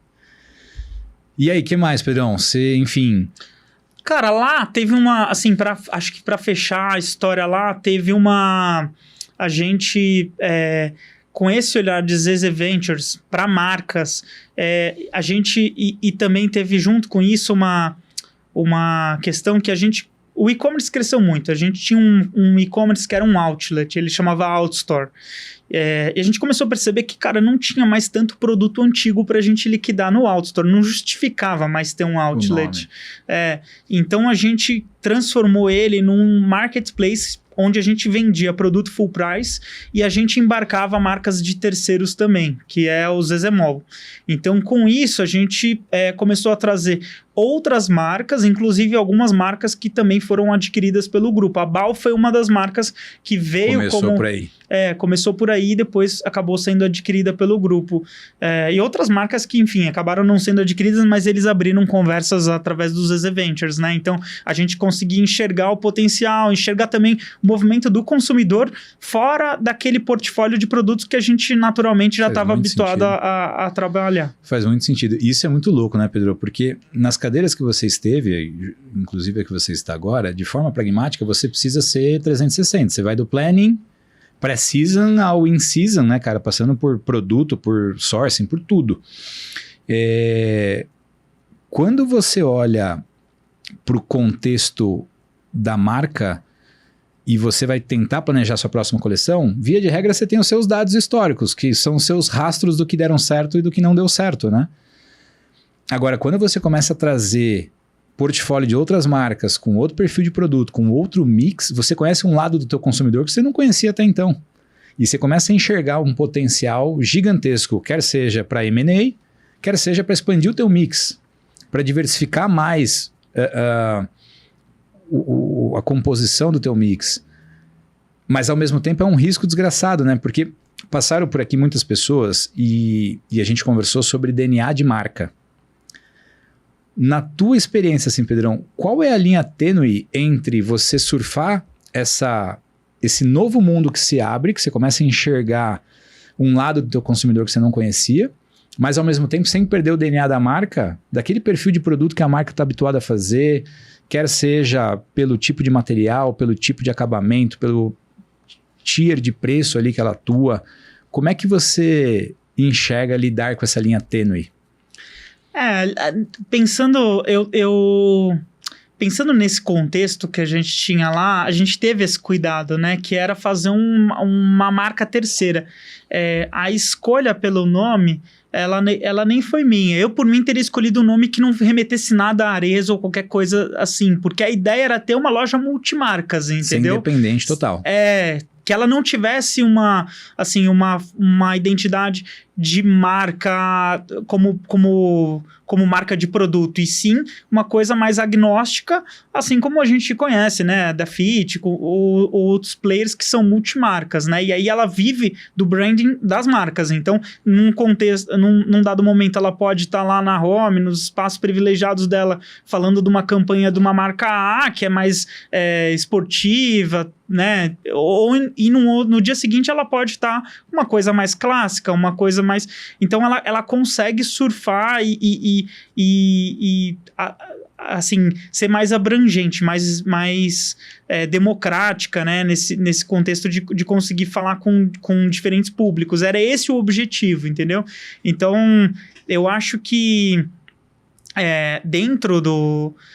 E aí, que mais, Pedrão? Você, enfim... Cara, lá teve assim, acho que para fechar a história lá, teve a gente, com esse olhar de ZZ Ventures para marcas, a gente, e também teve junto com isso uma questão que o e-commerce cresceu muito. A gente tinha um e-commerce que era um outlet, ele chamava Outstore. E a gente começou a perceber que, cara, não tinha mais tanto produto antigo para a gente liquidar no Outstore, não justificava mais ter um outlet. Então a gente transformou ele num marketplace onde a gente vendia produto full price e a gente embarcava marcas de terceiros também, que é o Zezemol. Então, com isso, a gente começou a trazer outras marcas, inclusive algumas marcas que também foram adquiridas pelo grupo. A Bal foi uma das marcas que veio Começou por aí. Começou por aí e depois acabou sendo adquirida pelo grupo. E outras marcas que, enfim, acabaram não sendo adquiridas, mas eles abriram conversas através dos ZZ Ventures, né? Então, a gente conseguia enxergar o potencial, enxergar também o movimento do consumidor fora daquele portfólio de produtos que a gente naturalmente já estava habituado a trabalhar. Faz muito sentido. Isso é muito louco, né, Pedro? Porque nas cadeiras que você esteve, inclusive a que você está agora, de forma pragmática, você precisa ser 360. Você vai do planning, pré-season ao in-season, né, cara? Passando por produto, por sourcing, por tudo. Quando você olha para o contexto da marca e você vai tentar planejar sua próxima coleção, via de regra você tem os seus dados históricos, que são os seus rastros do que deram certo e do que não deu certo, né? Agora, quando você começa a trazer portfólio de outras marcas, com outro perfil de produto, com outro mix, você conhece um lado do teu consumidor que você não conhecia até então. E você começa a enxergar um potencial gigantesco, quer seja para M&A, quer seja para expandir o teu mix, para diversificar mais a composição do teu mix. Mas, ao mesmo tempo, é um risco desgraçado, né? Porque passaram por aqui muitas pessoas e a gente conversou sobre DNA de marca. Na tua experiência, assim, Pedrão, qual é a linha tênue entre você surfar esse novo mundo que se abre, que você começa a enxergar um lado do teu consumidor que você não conhecia, mas ao mesmo tempo sem perder o DNA da marca, daquele perfil de produto que a marca está habituada a fazer, quer seja pelo tipo de material, pelo tipo de acabamento, pelo tier de preço ali que ela atua. Como é que você enxerga lidar com essa linha tênue? Pensando nesse contexto que a gente tinha lá, a gente teve esse cuidado, né? Que era fazer uma marca terceira. A escolha pelo nome, ela nem foi minha. Eu, por mim, teria escolhido um nome que não remetesse nada a Arezzo ou qualquer coisa assim, porque a ideia era ter uma loja multimarcas, entendeu? Ser independente total. Que ela não tivesse uma identidade de marca como marca de produto, e sim uma coisa mais agnóstica, assim como a gente conhece, né, da Fit ou outros players que são multimarcas, né, e aí ela vive do branding das marcas. Então, num contexto, num dado momento, ela pode estar lá na home, nos espaços privilegiados dela, falando de uma campanha de uma marca A, que é mais esportiva, né, e no dia seguinte ela pode estar uma coisa mais clássica, uma coisa mais... Então ela consegue surfar assim, ser mais abrangente, mais democrática, né, nesse contexto de conseguir falar com diferentes públicos. Era esse o objetivo, entendeu? Então, eu acho que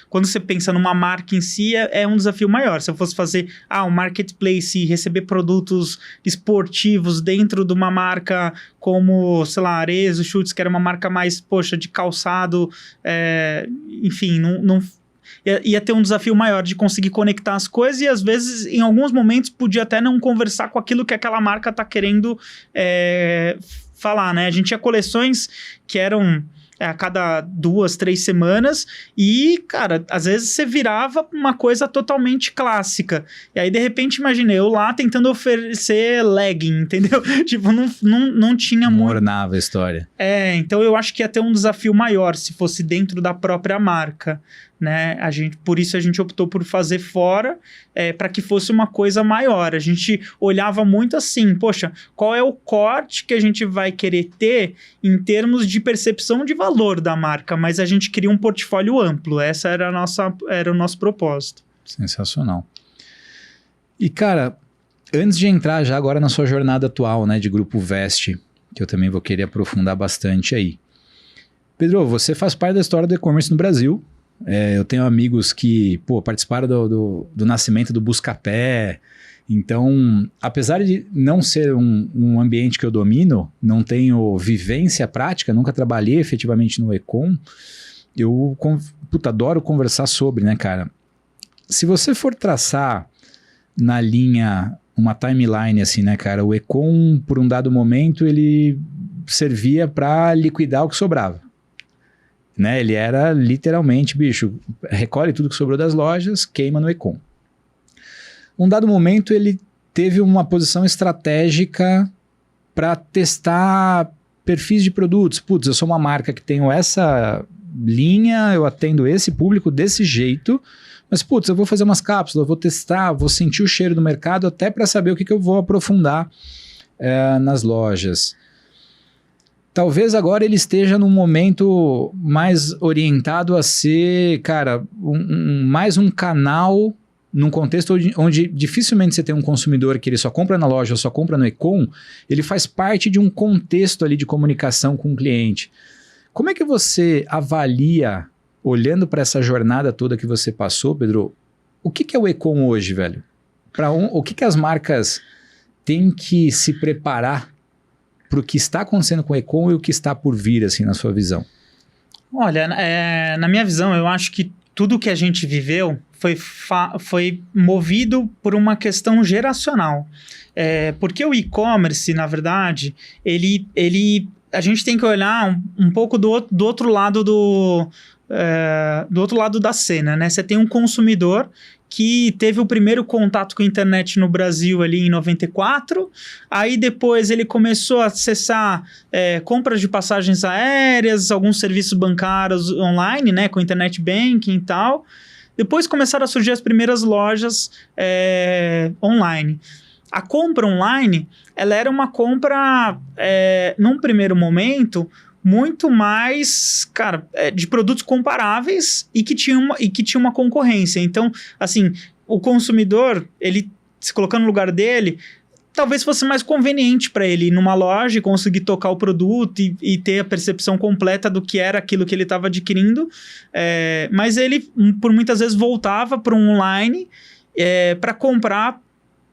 quando você pensa numa marca em si, é um desafio maior. Se eu fosse fazer um marketplace e receber produtos esportivos dentro de uma marca como, sei lá, Arezzo, Schutz, que era uma marca mais, de calçado, enfim, não ia ter um desafio maior de conseguir conectar as coisas, e às vezes, em alguns momentos, podia até não conversar com aquilo que aquela marca está querendo falar, né? A gente tinha coleções que eram... a cada 2, 3 semanas, e, cara, às vezes você virava uma coisa totalmente clássica, e aí, de repente, imagina, eu lá tentando oferecer legging, entendeu? Tipo, não tinha muito... Ornava a história. Então eu acho que ia ter um desafio maior se fosse dentro da própria marca, né? Por isso a gente optou por fazer fora, para que fosse uma coisa maior. A gente olhava muito assim, poxa, qual é o corte que a gente vai querer ter em termos de percepção de valor da marca, mas a gente queria um portfólio amplo. Essa era o nosso propósito. Sensacional. E, cara, antes de entrar já agora na sua jornada atual, né, de Grupo Veste, que eu também vou querer aprofundar bastante aí. Pedro, você faz parte da história do e-commerce no Brasil. Eu tenho amigos que participaram do nascimento do Buscapé. Então, apesar de não ser um ambiente que eu domino, não tenho vivência prática, nunca trabalhei efetivamente no e-com, eu adoro conversar sobre, né, cara? Se você for traçar na linha uma timeline assim, né, cara, o e-com, por um dado momento, ele servia para liquidar o que sobrava. Né? Ele era literalmente, recolhe tudo que sobrou das lojas, queima no e-com. Um dado momento, ele teve uma posição estratégica para testar perfis de produtos. Eu sou uma marca que tenho essa linha, eu atendo esse público desse jeito, mas eu vou fazer umas cápsulas, eu vou testar, vou sentir o cheiro do mercado até para saber o que eu vou aprofundar nas lojas. Talvez agora ele esteja num momento mais orientado a ser, cara, mais um canal num contexto onde dificilmente você tem um consumidor que ele só compra na loja ou só compra no e-com, ele faz parte de um contexto ali de comunicação com o cliente. Como é que você avalia, olhando para essa jornada toda que você passou, Pedro, o que é o e-com hoje, velho? O que as marcas têm que se preparar para o que está acontecendo com o e-com e o que está por vir, assim, na sua visão? Olha, na minha visão, eu acho que tudo que a gente viveu foi movido por uma questão geracional. Porque o e-commerce, na verdade, a gente tem que olhar um pouco do outro lado do outro lado da cena, né? Você tem um consumidor que teve o primeiro contato com a internet no Brasil ali em 94, aí depois ele começou a acessar compras de passagens aéreas, alguns serviços bancários online, né, com internet banking e tal. Depois começaram a surgir as primeiras lojas online. A compra online, ela era uma compra, num primeiro momento, muito mais, cara, de produtos comparáveis e que tinha uma concorrência. Então, assim, o consumidor, ele se colocando no lugar dele, talvez fosse mais conveniente para ele ir numa loja e conseguir tocar o produto e ter a percepção completa do que era aquilo que ele estava adquirindo. Mas ele, por muitas vezes, voltava para um online para comprar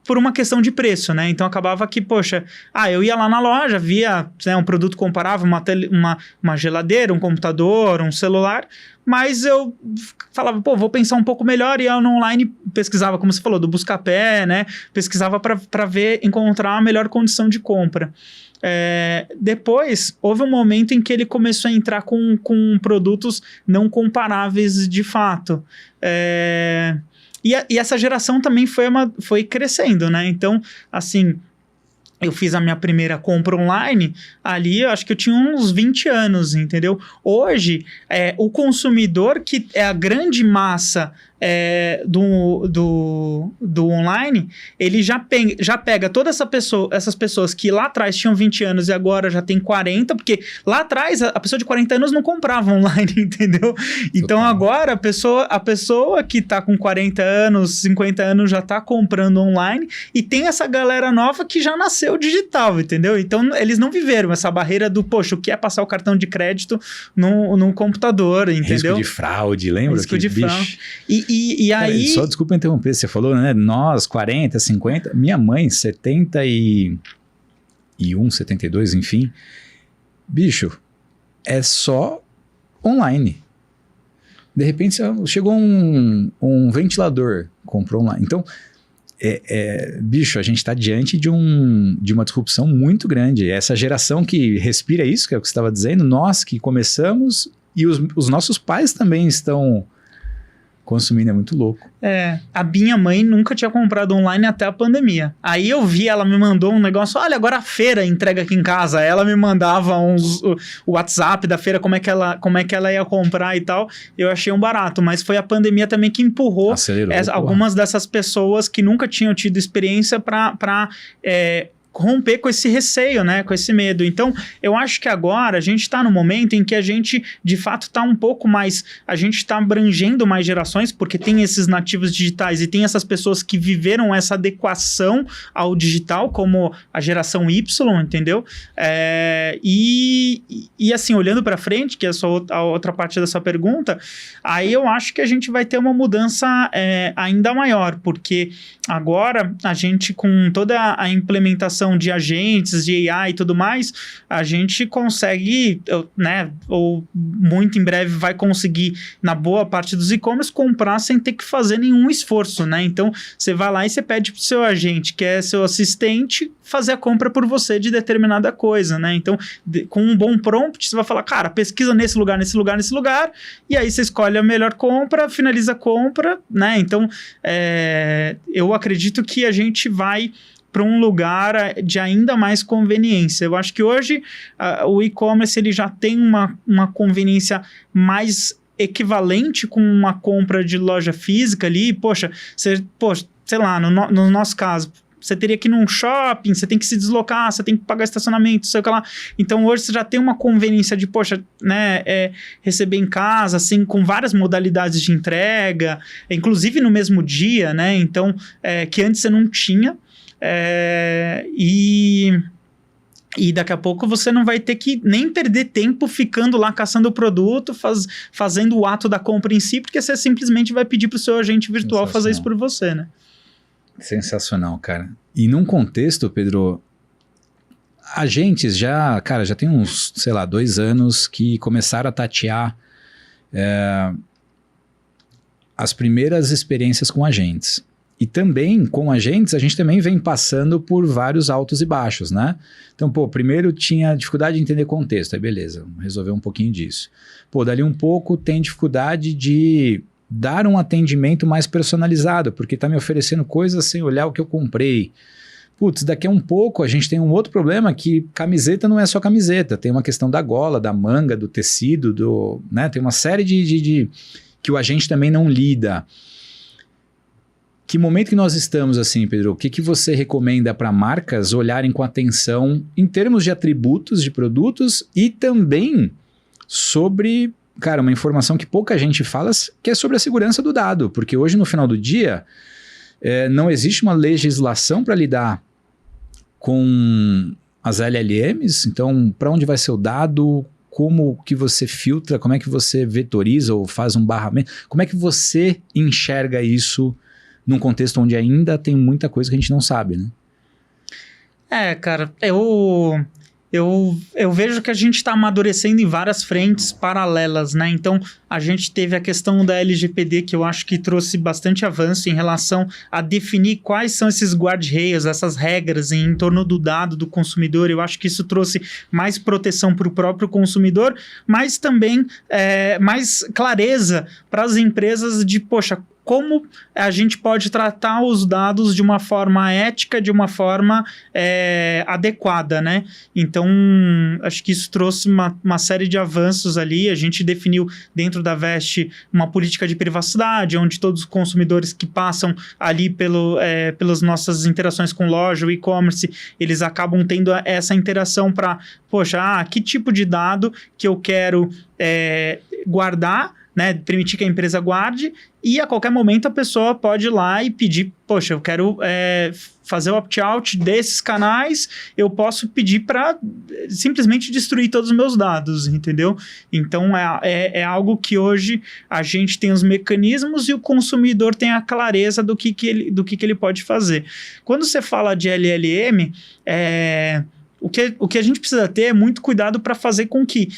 por uma questão de preço, né? Então acabava que, poxa, eu ia lá na loja, via, né, um produto comparável, uma geladeira, um computador, um celular, mas eu falava, vou pensar um pouco melhor, e eu no online pesquisava, como você falou, do Buscapé, né? Pesquisava para encontrar a melhor condição de compra. Depois, houve um momento em que ele começou a entrar com produtos não comparáveis de fato. E essa geração também foi crescendo, né? Então, assim, eu fiz a minha primeira compra online ali, eu acho que eu tinha uns 20 anos, entendeu? Hoje, o consumidor, que é a grande massa do online, ele já pega toda essas pessoas que lá atrás tinham 20 anos e agora já tem 40, porque lá atrás a pessoa de 40 anos não comprava online, entendeu? Então agora a pessoa que tá com 40 anos, 50 anos já tá comprando online, e tem essa galera nova que já nasceu digital, entendeu? Então eles não viveram essa barreira do, poxa, o que é passar o cartão de crédito num computador, entendeu? Risco de fraude, lembra? Risco de fraude. E aí... Só desculpa interromper, você falou, né? Nós, 40, 50... Minha mãe, 71, 72, enfim. Bicho, é só online. De repente, chegou um ventilador, comprou online. Então, bicho, a gente está diante de uma disrupção muito grande. Essa geração que respira isso, que é o que você estava dizendo, nós que começamos, e os nossos pais também estão... consumindo, é muito louco. A minha mãe nunca tinha comprado online até a pandemia. Aí eu vi, ela me mandou um negócio, olha, agora a feira entrega aqui em casa. Ela me mandava o WhatsApp da feira, como é que ela ia comprar e tal. Eu achei um barato, mas foi a pandemia também que empurrou algumas dessas pessoas que nunca tinham tido experiência para romper com esse receio, né? Com esse medo. Então, eu acho que agora a gente está no momento em que a gente, de fato, está um pouco mais... A gente está abrangendo mais gerações, porque tem esses nativos digitais e tem essas pessoas que viveram essa adequação ao digital, como a geração Y, entendeu? E assim, olhando para frente, que é a outra parte dessa pergunta, aí eu acho que a gente vai ter uma mudança ainda maior, porque agora a gente, com toda a implementação de agentes, de AI e tudo mais, a gente consegue, né, ou muito em breve vai conseguir, na boa parte dos e-commerce, comprar sem ter que fazer nenhum esforço, né? Então, você vai lá e você pede pro seu agente, que é seu assistente, fazer a compra por você de determinada coisa, né? Então, com um bom prompt, você vai falar, cara, pesquisa nesse lugar, e aí você escolhe a melhor compra, finaliza a compra, né? Então, eu acredito que a gente vai para um lugar de ainda mais conveniência. Eu acho que hoje o e-commerce ele já tem uma conveniência mais equivalente com uma compra de loja física ali. Poxa, sei lá, no nosso caso, você teria que ir num shopping, você tem que se deslocar, você tem que pagar estacionamento, sei lá. Então hoje você já tem uma conveniência de, poxa, né, receber em casa, assim, com várias modalidades de entrega, inclusive no mesmo dia, né? Então, que antes você não tinha. E daqui a pouco você não vai ter que nem perder tempo ficando lá caçando o produto, fazendo o ato da compra em si, porque você simplesmente vai pedir para o seu agente virtual fazer isso por você, né? Sensacional, cara. E num contexto, Pedro, agentes já tem uns, sei lá, 2 anos que começaram a tatear as primeiras experiências com agentes. E também, com agentes, a gente também vem passando por vários altos e baixos, né? Então, primeiro tinha dificuldade de entender contexto, aí beleza, resolveu um pouquinho disso. Dali um pouco tem dificuldade de dar um atendimento mais personalizado, porque está me oferecendo coisas sem olhar o que eu comprei. Daqui a um pouco a gente tem um outro problema que camiseta não é só camiseta, tem uma questão da gola, da manga, do tecido, né? Tem uma série de que o agente também não lida. Que momento que nós estamos assim, Pedro? O que você recomenda para marcas olharem com atenção em termos de atributos de produtos e também sobre, cara, uma informação que pouca gente fala, que é sobre a segurança do dado, porque hoje no final do dia não existe uma legislação para lidar com as LLMs, então para onde vai ser o dado, como que você filtra, como é que você vetoriza ou faz um barramento, como é que você enxerga isso num contexto onde ainda tem muita coisa que a gente não sabe, né? Cara, eu vejo que a gente está amadurecendo em várias frentes paralelas, né? Então, a gente teve a questão da LGPD, que eu acho que trouxe bastante avanço em relação a definir quais são esses guardrails, essas regras em torno do dado do consumidor. Eu acho que isso trouxe mais proteção para o próprio consumidor, mas também mais clareza para as empresas de, poxa, como a gente pode tratar os dados de uma forma ética, de uma forma adequada, né? Então, acho que isso trouxe uma série de avanços ali. A gente definiu dentro da Vest uma política de privacidade, onde todos os consumidores que passam ali pelas nossas interações com loja, o e-commerce, eles acabam tendo essa interação para, poxa, que tipo de dado que eu quero guardar, né, permitir que a empresa guarde, e a qualquer momento a pessoa pode ir lá e pedir, poxa, eu quero fazer o opt-out desses canais, eu posso pedir para simplesmente destruir todos os meus dados, entendeu? Então é algo que hoje a gente tem os mecanismos e o consumidor tem a clareza do que ele pode fazer. Quando você fala de LLM, o que a gente precisa ter é muito cuidado para fazer com que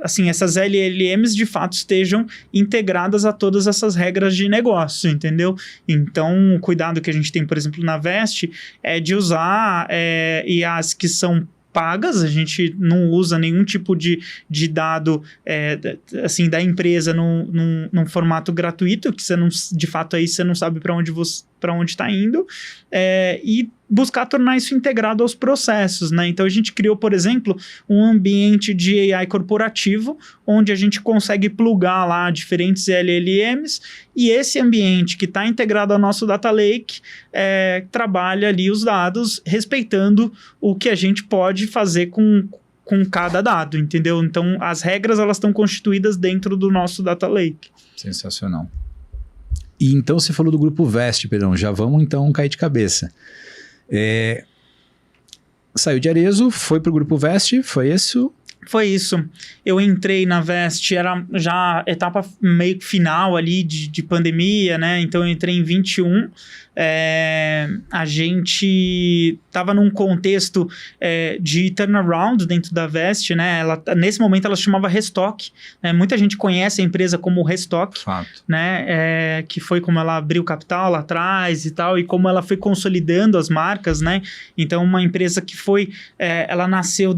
assim, essas LLMs de fato estejam integradas a todas essas regras de negócio, entendeu? Então, o cuidado que a gente tem, por exemplo, na Vest é de usar IAs que são pagas, a gente não usa nenhum tipo de dado assim, da empresa num formato gratuito, que você não, de fato aí você não sabe para onde está indo, e buscar tornar isso integrado aos processos, né? Então a gente criou, por exemplo, um ambiente de AI corporativo, onde a gente consegue plugar lá diferentes LLMs, e esse ambiente que está integrado ao nosso Data Lake trabalha ali os dados, respeitando o que a gente pode fazer com cada dado, entendeu? Então as regras elas estão constituídas dentro do nosso Data Lake. Sensacional. E então você falou do grupo Vest, Pedrão, já vamos então cair de cabeça. Saiu de Arezzo, foi pro grupo Vest, foi isso? Foi isso. Eu entrei na Vest, era já etapa meio final ali de pandemia, né? Então eu entrei em 21. A gente estava num contexto de turnaround dentro da Vest, né? Nesse momento ela se chamava Restock, né? Muita gente conhece a empresa como Restock, né? Que foi como ela abriu capital lá atrás e tal, e como ela foi consolidando as marcas, né? Então uma empresa que foi, ela nasceu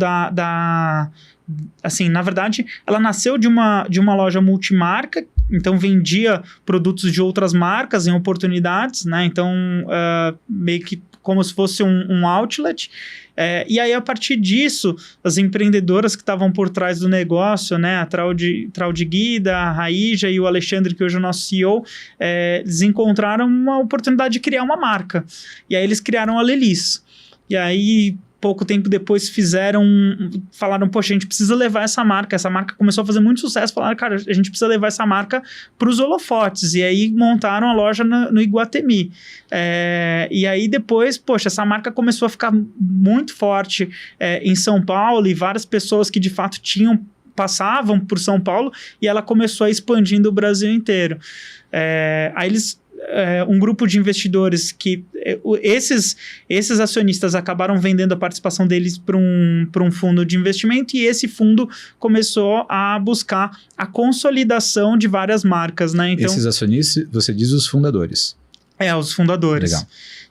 assim, na verdade, ela nasceu de uma loja multimarca então vendia produtos de outras marcas em oportunidades, né? Então, meio que como se fosse um outlet. E aí, a partir disso, as empreendedoras que estavam por trás do negócio, né, a Traude Guida, a Raíja e o Alexandre, que hoje é o nosso CEO, eles encontraram uma oportunidade de criar uma marca. E aí, eles criaram a Lelis. E aí, pouco tempo depois, falaram, poxa, a gente precisa levar essa marca começou a fazer muito sucesso, falaram, cara, a gente precisa levar essa marca para os holofotes, e aí montaram a loja no Iguatemi. E aí depois, poxa, essa marca começou a ficar muito forte em São Paulo, e várias pessoas que de fato passavam por São Paulo, e ela começou a expandir o Brasil inteiro. Aí um grupo de investidores que esses acionistas acabaram vendendo a participação deles para um fundo de investimento, e esse fundo começou a buscar a consolidação de várias marcas, né? Então, esses acionistas, você diz os fundadores. Os fundadores. Legal.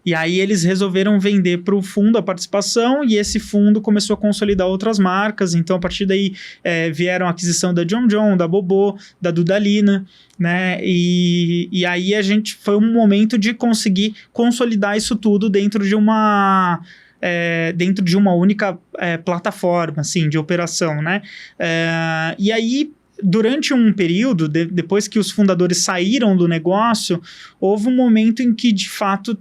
E aí eles resolveram vender para o fundo a participação, e esse fundo começou a consolidar outras marcas. Então, a partir daí, vieram a aquisição da John John, da Bobô, da Dudalina, né? E aí foi um momento de conseguir consolidar isso tudo dentro de uma única plataforma, assim, de operação, né? E aí, durante um período, depois que os fundadores saíram do negócio, houve um momento em que, de fato,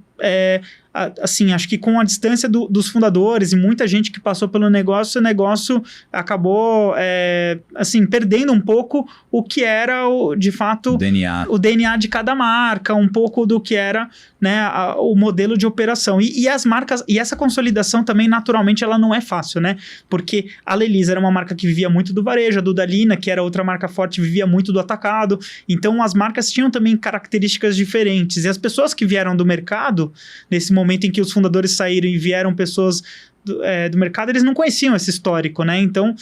assim, acho que com a distância dos fundadores e muita gente que passou pelo negócio, o negócio acabou, assim, perdendo um pouco o que era, de fato, o DNA de cada marca, um pouco do que era, né, o modelo de operação. E as marcas, e essa consolidação também, naturalmente, ela não é fácil, né? Porque a Lelis era uma marca que vivia muito do varejo, a Dudalina, que era outra marca forte, vivia muito do atacado. Então, as marcas tinham também características diferentes. E as pessoas que vieram do mercado, nesse momento em que os fundadores saíram e vieram pessoas do mercado, eles não conheciam esse histórico, né? Então,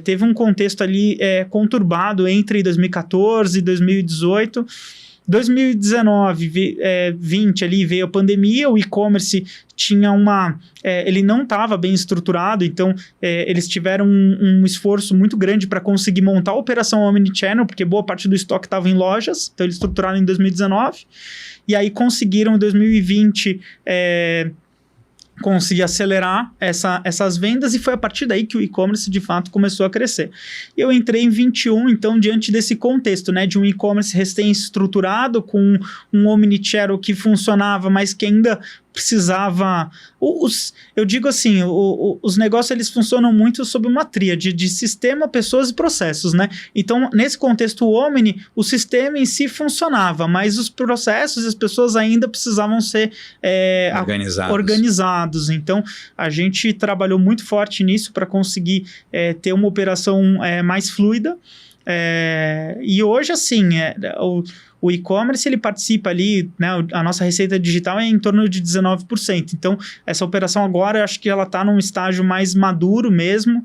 teve um contexto ali conturbado entre 2014 e 2018. 2019, 20 ali veio a pandemia, o e-commerce tinha ele não estava bem estruturado, então eles tiveram um esforço muito grande para conseguir montar a operação Omnichannel, porque boa parte do estoque estava em lojas, então eles estruturaram em 2019, e aí conseguiram em 2020 conseguir acelerar essas vendas, e foi a partir daí que o e-commerce de fato começou a crescer. Eu entrei em 21, então, diante desse contexto, né, de um e-commerce recém-estruturado, com um omnichannel que funcionava, mas que ainda precisava... eu digo assim, os negócios, eles funcionam muito sob uma tríade de sistema, pessoas e processos, né? Então, nesse contexto, o sistema em si funcionava, mas os processos e as pessoas ainda precisavam ser organizados. Então, a gente trabalhou muito forte nisso para conseguir ter uma operação mais fluida. E hoje, assim, o e-commerce, ele participa ali, né, a nossa receita digital é em torno de 19%. Então, essa operação agora, eu acho que ela está num estágio mais maduro mesmo,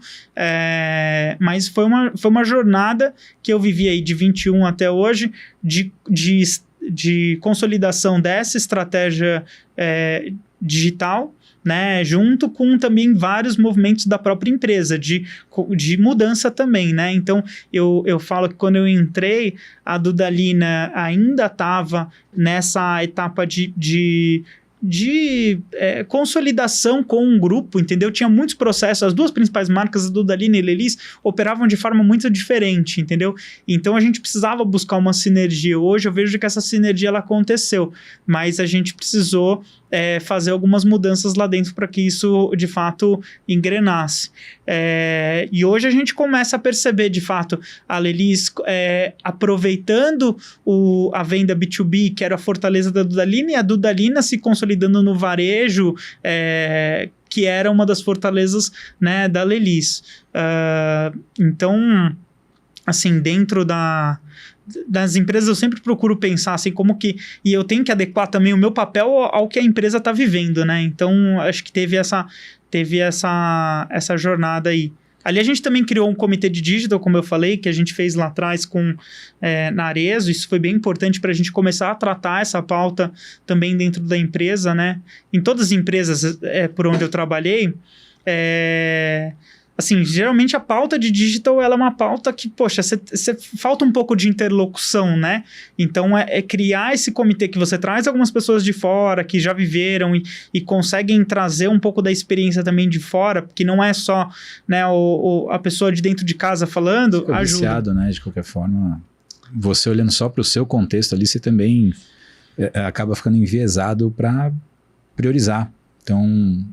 mas foi uma jornada que eu vivi aí de 21 até hoje, de consolidação dessa estratégia digital, né, junto com também vários movimentos da própria empresa, de mudança também, né? Então, eu falo que quando eu entrei, a Dudalina ainda estava nessa etapa de consolidação com um grupo, entendeu? Tinha muitos processos, as duas principais marcas, a Dudalina e a Lelis, operavam de forma muito diferente, entendeu? Então, a gente precisava buscar uma sinergia. Hoje, eu vejo que essa sinergia, ela aconteceu, mas a gente precisou fazer algumas mudanças lá dentro para que isso, de fato, engrenasse. E hoje a gente começa a perceber, de fato, a Lelis aproveitando a venda B2B, que era a fortaleza da Dudalina, e a Dudalina se consolidando no varejo, que era uma das fortalezas, né, da Lelis. Então, assim, dentro das empresas, eu sempre procuro pensar assim, como que... E eu tenho que adequar também o meu papel ao que a empresa está vivendo, né? Então, acho que teve essa jornada aí. Ali a gente também criou um comitê de digital, como eu falei, que a gente fez lá atrás na Arezzo. Isso foi bem importante para a gente começar a tratar essa pauta também dentro da empresa, né? Em todas as empresas por onde eu trabalhei, assim, geralmente a pauta de digital, ela é uma pauta que, poxa, falta um pouco de interlocução, né? Então, é criar esse comitê que você traz algumas pessoas de fora, que já viveram e conseguem trazer um pouco da experiência também de fora, porque não é só, né, a pessoa de dentro de casa falando, fica ajuda. Viciado, né? De qualquer forma, você olhando só para o seu contexto ali, você também acaba ficando enviesado para priorizar. Então,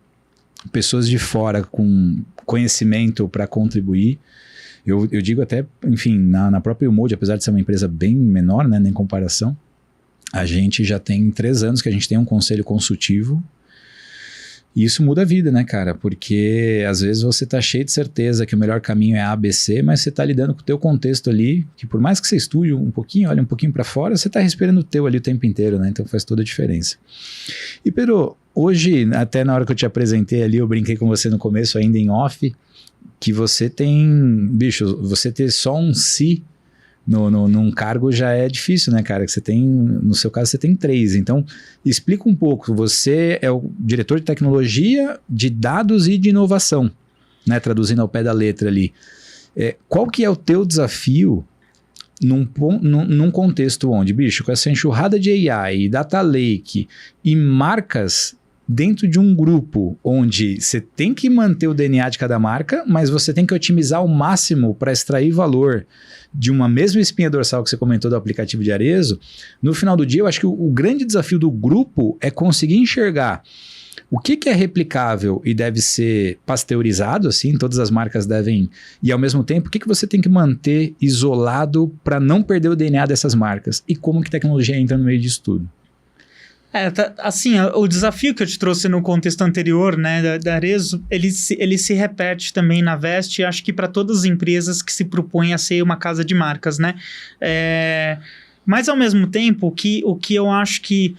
pessoas de fora com conhecimento para contribuir, eu digo até, enfim, na própria Umode, apesar de ser uma empresa bem menor, né, em comparação, a gente já tem 3 anos que a gente tem um conselho consultivo. E isso muda a vida, né, cara? Porque às vezes você tá cheio de certeza que o melhor caminho é A, B, C, mas você tá lidando com o teu contexto ali, que por mais que você estude um pouquinho, olhe um pouquinho para fora, você tá respirando o teu ali o tempo inteiro, né? Então faz toda a diferença. E Pedro, hoje, até na hora que eu te apresentei ali, eu brinquei com você no começo, ainda em off, que você tem, bicho, você ter só um si num cargo já é difícil, né, cara? Que você tem, no seu caso, você tem 3. Então, explica um pouco. Você é o diretor de tecnologia, de dados e de inovação, né? Traduzindo ao pé da letra ali. Qual que é o teu desafio num contexto onde, bicho, com essa enxurrada de AI, data lake e marcas dentro de um grupo onde você tem que manter o DNA de cada marca, mas você tem que otimizar ao máximo para extrair valor de uma mesma espinha dorsal que você comentou do aplicativo de Arezzo, no final do dia eu acho que o grande desafio do grupo é conseguir enxergar o que é replicável e deve ser pasteurizado, assim, todas as marcas devem, e ao mesmo tempo, o que você tem que manter isolado para não perder o DNA dessas marcas, e como que tecnologia entra no meio disso tudo. Assim, o desafio que eu te trouxe no contexto anterior, né, da Arezzo, ele se repete também na Vest, e acho que para todas as empresas que se propõem a ser uma casa de marcas, né? Mas, ao mesmo tempo, o que eu acho que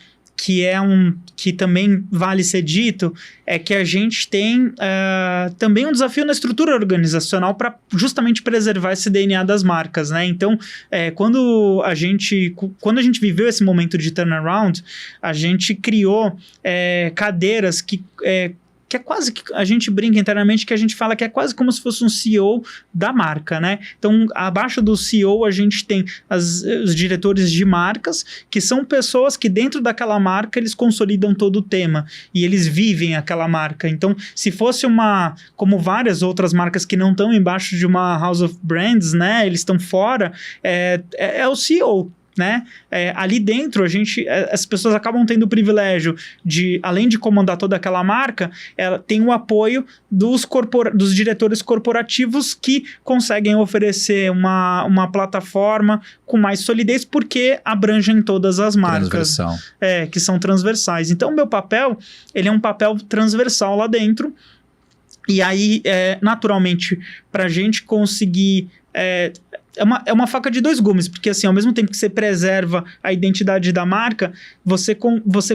também vale ser dito é que a gente tem também um desafio na estrutura organizacional para justamente preservar esse DNA das marcas, né? Então, quando a gente viveu esse momento de turnaround, a gente criou cadeiras que é quase que a gente brinca internamente, que a gente fala que é quase como se fosse um CEO da marca, né? Então, abaixo do CEO, a gente tem os diretores de marcas, que são pessoas que dentro daquela marca, eles consolidam todo o tema, e eles vivem aquela marca. Então, se fosse como várias outras marcas que não estão embaixo de uma House of Brands, né? Eles estão fora, é o CEO, né? Ali dentro as pessoas acabam tendo o privilégio de, além de comandar toda aquela marca, ela tem o apoio dos diretores corporativos que conseguem oferecer uma plataforma com mais solidez, porque abrangem todas as marcas que são transversais. Então o meu papel, ele é um papel transversal lá dentro, e aí naturalmente para a gente conseguir é uma faca de 2 gumes, porque assim, ao mesmo tempo que você preserva a identidade da marca, você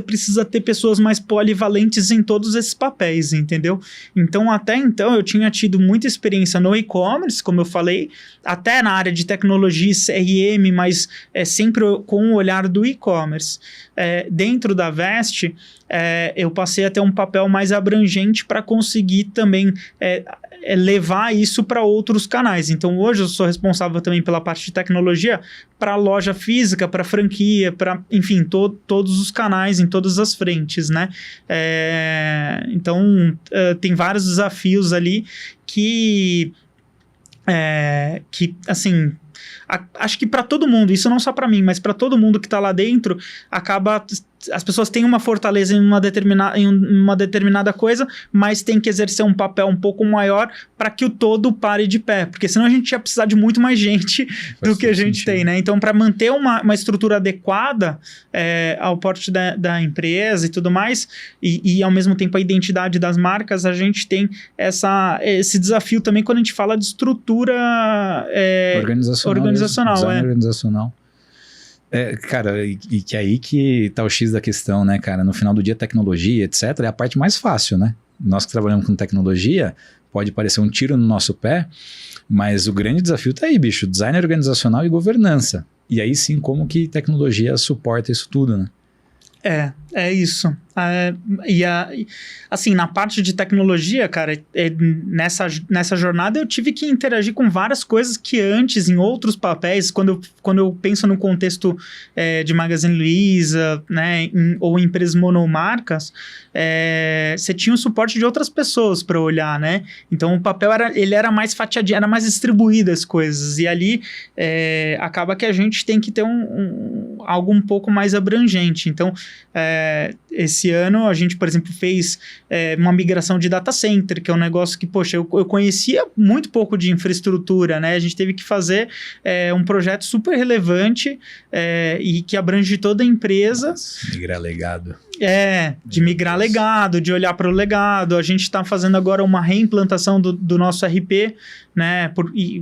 precisa ter pessoas mais polivalentes em todos esses papéis, entendeu? Então, até então, eu tinha tido muita experiência no e-commerce, como eu falei, até na área de tecnologia e CRM, mas sempre com o olhar do e-commerce. Dentro da Vest, eu passei a ter um papel mais abrangente para conseguir também levar isso para outros canais. Então, hoje eu sou responsável também pela parte de tecnologia para loja física, para franquia, para, enfim, todos os canais, em todas as frentes, né? Então, tem vários desafios ali que assim, acho que para todo mundo, isso não só para mim, mas para todo mundo que está lá dentro, as pessoas têm uma fortaleza em uma determinada coisa, mas tem que exercer um papel um pouco maior para que o todo pare de pé, porque senão a gente ia precisar de muito mais gente do que a gente tem, né? Então, para manter uma estrutura adequada ao porte da empresa e tudo mais, e ao mesmo tempo a identidade das marcas, a gente tem esse desafio também quando a gente fala de estrutura organizacional. Design organizacional. Cara, e que aí que tá o X da questão, né, cara? No final do dia, tecnologia, etc., é a parte mais fácil, né? Nós que trabalhamos com tecnologia, pode parecer um tiro no nosso pé, mas o grande desafio tá aí, bicho, design organizacional e governança. E aí sim, como que tecnologia suporta isso tudo, né? É isso. Assim, na parte de tecnologia, cara, nessa jornada eu tive que interagir com várias coisas que antes, em outros papéis, quando eu penso no contexto de Magazine Luiza, né, ou empresas monomarcas, você tinha o suporte de outras pessoas para olhar, né? Então o papel era mais fatiado, era mais distribuído as coisas, e ali acaba que a gente tem que ter algo um pouco mais abrangente. Então, esse ano a gente, por exemplo, fez uma migração de data center, que é um negócio que, poxa, eu conhecia muito pouco de infraestrutura, né? A gente teve que fazer um projeto super relevante e que abrange toda a empresa. Migrar legado. De migrar legado, de olhar para o legado. A gente está fazendo agora uma reimplantação do nosso RP, né,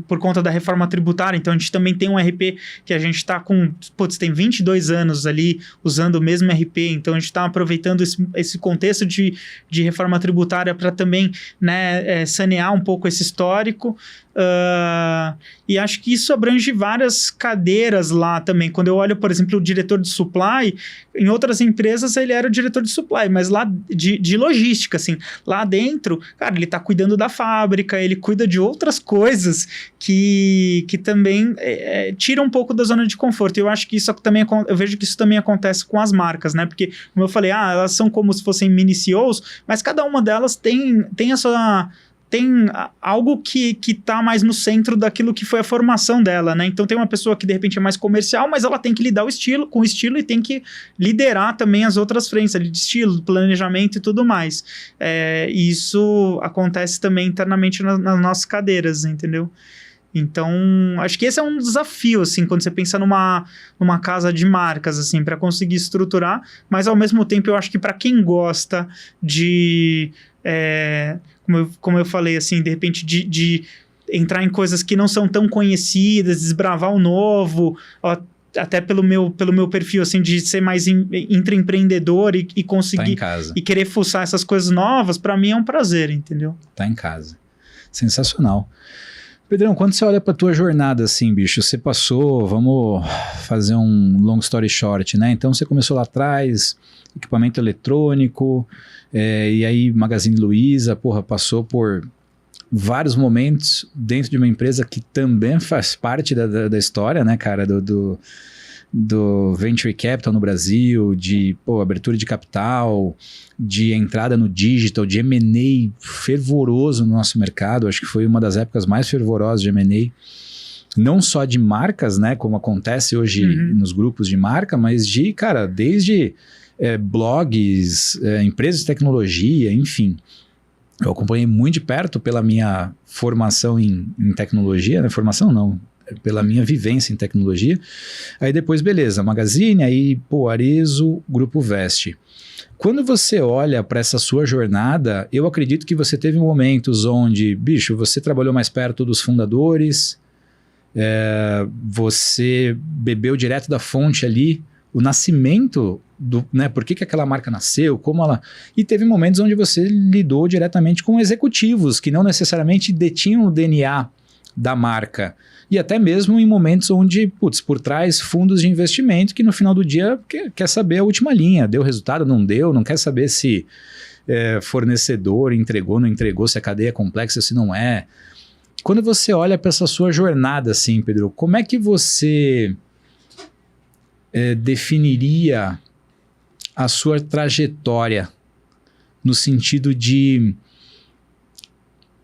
por conta da reforma tributária. Então, a gente também tem um RP que a gente está com... tem 22 anos ali usando o mesmo RP. Então, a gente está aproveitando esse contexto de reforma tributária para também, né, sanear um pouco esse histórico. E acho que isso abrange várias cadeiras lá também. Quando eu olho, por exemplo, o diretor de supply, em outras empresas ele era o diretor de supply, mas lá de logística, assim, lá dentro, cara, ele tá cuidando da fábrica, ele cuida de outras coisas que também tira um pouco da zona de conforto. E eu acho que isso também, eu vejo que isso também acontece com as marcas, né? Porque, como eu falei, elas são como se fossem mini CEOs, mas cada uma delas tem a sua... tem algo que está mais no centro daquilo que foi a formação dela, né? Então tem uma pessoa que de repente é mais comercial, mas ela tem que lidar com o estilo e tem que liderar também as outras frentes ali de estilo, planejamento e tudo mais. E isso acontece também internamente nas nossas cadeiras, entendeu? Então, acho que esse é um desafio, assim, quando você pensa numa casa de marcas, assim, para conseguir estruturar, mas ao mesmo tempo eu acho que para quem gosta de... como eu falei, assim, de repente de entrar em coisas que não são tão conhecidas, desbravar o novo, até pelo meu perfil, assim, de ser mais intraempreendedor e conseguir... Tá em casa. E querer fuçar essas coisas novas, para mim é um prazer, entendeu? Tá em casa. Sensacional. Pedrão, quando você olha pra tua jornada, assim, bicho, você passou, vamos fazer um long story short, né? Então você começou lá atrás, equipamento eletrônico, e aí Magazine Luiza, passou por vários momentos dentro de uma empresa que também faz parte da história, né, cara, do Venture Capital no Brasil, de abertura de capital, de entrada no digital, de M&A fervoroso no nosso mercado. Acho que foi uma das épocas mais fervorosas de M&A, não só de marcas, né, como acontece hoje nos grupos de marca, mas desde blogs, empresas de tecnologia, enfim. Eu acompanhei muito de perto pela minha formação em tecnologia, né? Formação não, pela minha vivência em tecnologia. Aí depois, beleza, Magazine, aí, Arezzo, Grupo Veste. Quando você olha para essa sua jornada, eu acredito que você teve momentos onde, bicho, você trabalhou mais perto dos fundadores, você bebeu direto da fonte ali, o nascimento né, por que aquela marca nasceu, como ela... E teve momentos onde você lidou diretamente com executivos que não necessariamente detinham o DNA da marca. E até mesmo em momentos onde, por trás, fundos de investimento que no final do dia quer saber a última linha. Deu resultado, não deu, não quer saber se fornecedor entregou, não entregou, se a cadeia é complexa, se não é. Quando você olha para essa sua jornada, assim, Pedro, como é que você definiria a sua trajetória no sentido de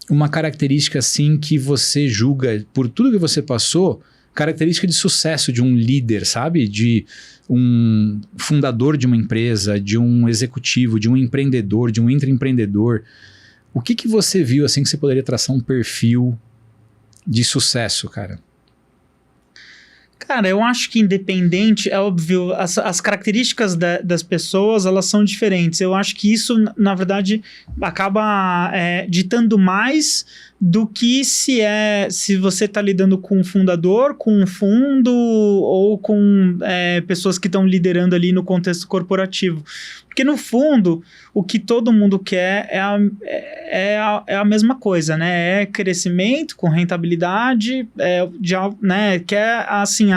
uma característica assim que você julga, por tudo que você passou, característica de sucesso de um líder, sabe? De um fundador de uma empresa, de um executivo, de um empreendedor, de um intraempreendedor. O que você viu assim que você poderia traçar um perfil de sucesso, cara? Cara, eu acho que independente, é óbvio, as características das pessoas, elas são diferentes. Eu acho que isso, na verdade, acaba ditando mais do que se você está lidando com um fundador, com um fundo ou com pessoas que estão liderando ali no contexto corporativo. Porque, no fundo, o que todo mundo quer é a mesma coisa, né? É crescimento com rentabilidade, né? Quer, assim,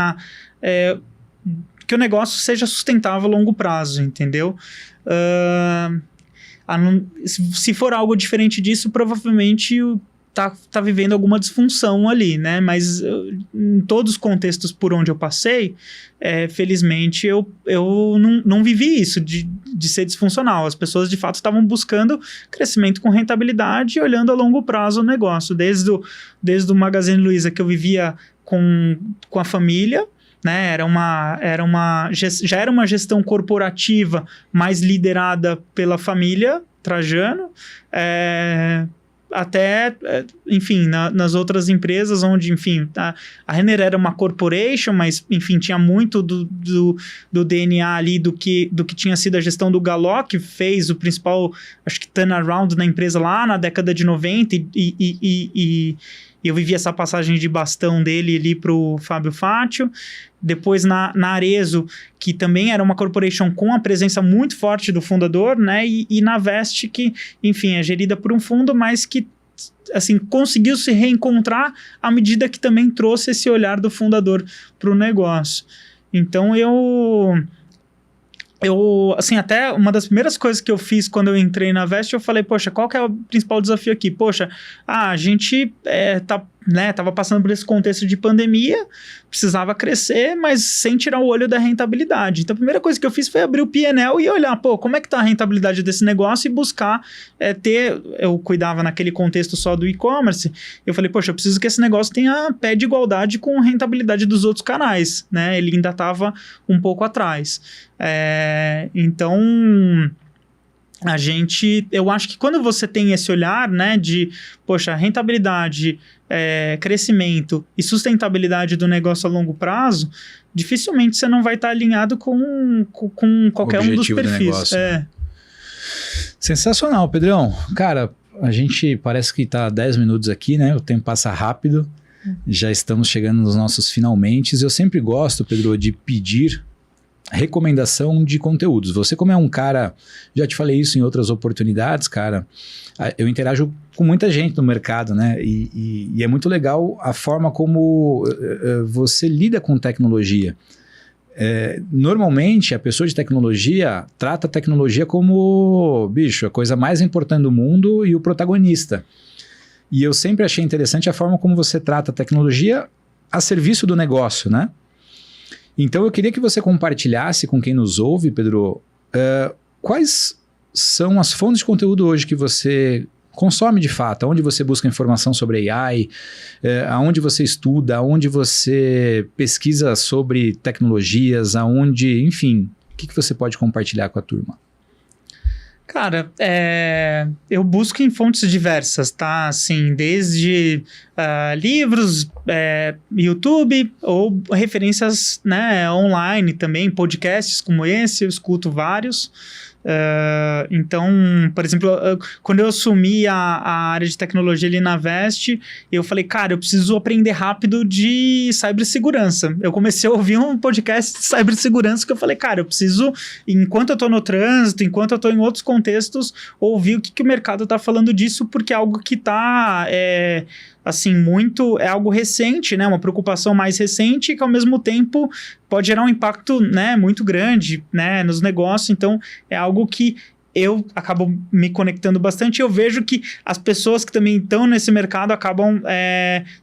que o negócio seja sustentável a longo prazo, entendeu? Se for algo diferente disso, provavelmente tá vivendo alguma disfunção ali, né? Mas em todos os contextos por onde eu passei, felizmente eu não vivi isso de ser disfuncional. As pessoas de fato estavam buscando crescimento com rentabilidade e olhando a longo prazo o negócio. Desde o Magazine Luiza, que eu vivia com a família, né? Já era uma gestão corporativa mais liderada pela família Trajano, até, enfim, nas outras empresas onde, enfim, a Renner era uma corporation, mas, enfim, tinha muito do DNA ali do que tinha sido a gestão do Galó, que fez o principal, acho que turnaround na empresa lá na década de 90 e eu vivi essa passagem de bastão dele ali para o Fábio Fátio. Depois na Arezzo, que também era uma corporation com a presença muito forte do fundador, né? E na Vest, que, enfim, é gerida por um fundo, mas que, assim, conseguiu se reencontrar à medida que também trouxe esse olhar do fundador para o negócio. Então, eu, assim, até uma das primeiras coisas que eu fiz quando eu entrei na Vest, eu falei, poxa, qual que é o principal desafio aqui? Poxa, a gente tava passando por esse contexto de pandemia, precisava crescer, mas sem tirar o olho da rentabilidade. Então, a primeira coisa que eu fiz foi abrir o P&L e olhar, como é que tá a rentabilidade desse negócio e buscar eu cuidava naquele contexto só do e-commerce, eu falei, poxa, eu preciso que esse negócio tenha pé de igualdade com a rentabilidade dos outros canais, né? Ele ainda estava um pouco atrás. Então, eu acho que quando você tem esse olhar, né, de, poxa, rentabilidade, crescimento e sustentabilidade do negócio a longo prazo, dificilmente você não vai estar alinhado com qualquer um dos perfis. Negócio, né? Sensacional, Pedrão. Cara, a gente parece que está 10 minutos aqui, né? O tempo passa rápido. Já estamos chegando nos nossos finalmente. Eu sempre gosto, Pedro, de pedir recomendação de conteúdos. Você, como é um cara, já te falei isso em outras oportunidades, cara, eu interajo com muita gente no mercado, né? E é muito legal a forma como você lida com tecnologia. Normalmente, a pessoa de tecnologia trata a tecnologia como, bicho, a coisa mais importante do mundo e o protagonista. E eu sempre achei interessante a forma como você trata a tecnologia a serviço do negócio, né? Então, eu queria que você compartilhasse com quem nos ouve, Pedro, quais são as fontes de conteúdo hoje que você consome de fato, aonde você busca informação sobre AI, aonde você estuda, aonde você pesquisa sobre tecnologias, aonde, enfim, o que você pode compartilhar com a turma? Cara, eu busco em fontes diversas, tá? Assim, desde livros, YouTube ou referências, né, online também, podcasts como esse, eu escuto vários. Então, por exemplo, quando eu assumi a área de tecnologia ali na Vest, eu falei, cara, eu preciso aprender rápido de cibersegurança. Eu comecei a ouvir um podcast de cibersegurança que eu falei, cara, eu preciso, enquanto eu tô no trânsito, enquanto eu tô em outros contextos, ouvir o que o mercado tá falando disso, porque é algo que tá... assim, é algo recente, né? Uma preocupação mais recente que, ao mesmo tempo, pode gerar um impacto, né, muito grande, né, nos negócios. Então, é algo que eu acabo me conectando bastante. Eu vejo que as pessoas que também estão nesse mercado acabam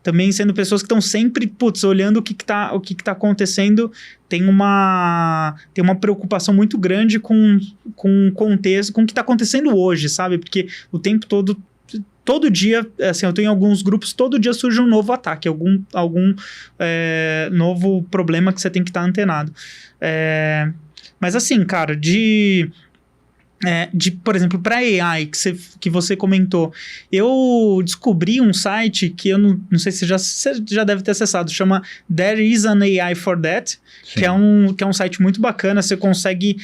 também sendo pessoas que estão sempre, olhando o que tá acontecendo. Tem uma preocupação muito grande com o contexto, com o que está acontecendo hoje, sabe? Porque o tempo todo dia, assim, eu tenho alguns grupos, todo dia surge um novo ataque, algum novo problema que você tem que estar antenado. Mas assim, cara, por exemplo, para AI, que você comentou, eu descobri um site que eu não sei se você já deve ter acessado, chama There is an AI for that, que é um site muito bacana. Você consegue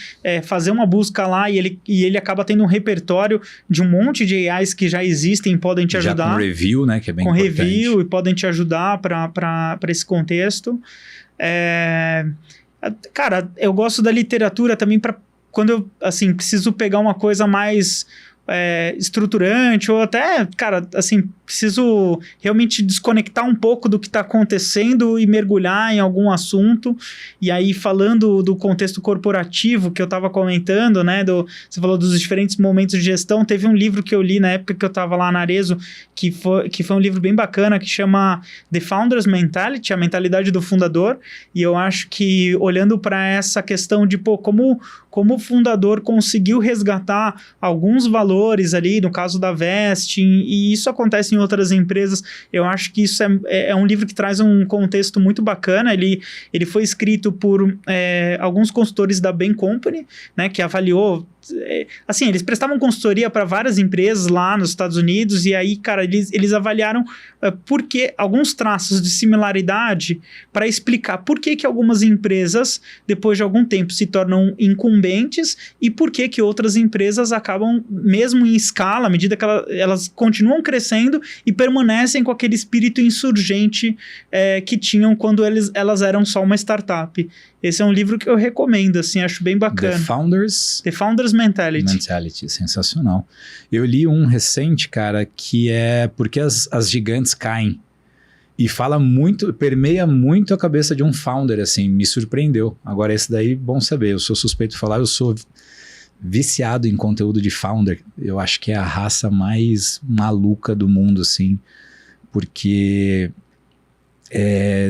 fazer uma busca lá e ele acaba tendo um repertório de um monte de AIs que já existem e podem te ajudar. Já com review, né, que é bem importante. Com review e podem te ajudar para esse contexto. Cara, eu gosto da literatura também para quando eu, assim, preciso pegar uma coisa mais estruturante, ou até, cara, assim, preciso realmente desconectar um pouco do que está acontecendo e mergulhar em algum assunto. E aí, falando do contexto corporativo que eu estava comentando, né, você falou dos diferentes momentos de gestão, teve um livro que eu li na época que eu estava lá na Arezzo, que foi um livro bem bacana, que chama The Founder's Mentality, a mentalidade do fundador, e eu acho que, olhando para essa questão de, como o fundador conseguiu resgatar alguns valores ali, no caso da Vesting, e isso acontece em outras empresas, eu acho que isso é um livro que traz um contexto muito bacana. Ele foi escrito por alguns consultores da Bain Company, né, que avaliou, assim, eles prestavam consultoria para várias empresas lá nos Estados Unidos, e aí, cara, eles avaliaram por que alguns traços de similaridade para explicar por que algumas empresas, depois de algum tempo, se tornam incumbentes e por que outras empresas acabam, mesmo em escala, à medida que elas continuam crescendo e permanecem com aquele espírito insurgente que tinham quando elas eram só uma startup. Esse é um livro que eu recomendo, assim, acho bem bacana. The Founders Mentality, sensacional. Eu li um recente, cara, que é Porque as Gigantes Caem. E permeia muito a cabeça de um founder, assim, me surpreendeu. Agora, esse daí, bom saber, eu sou suspeito de falar, eu sou viciado em conteúdo de founder. Eu acho que é a raça mais maluca do mundo, assim, porque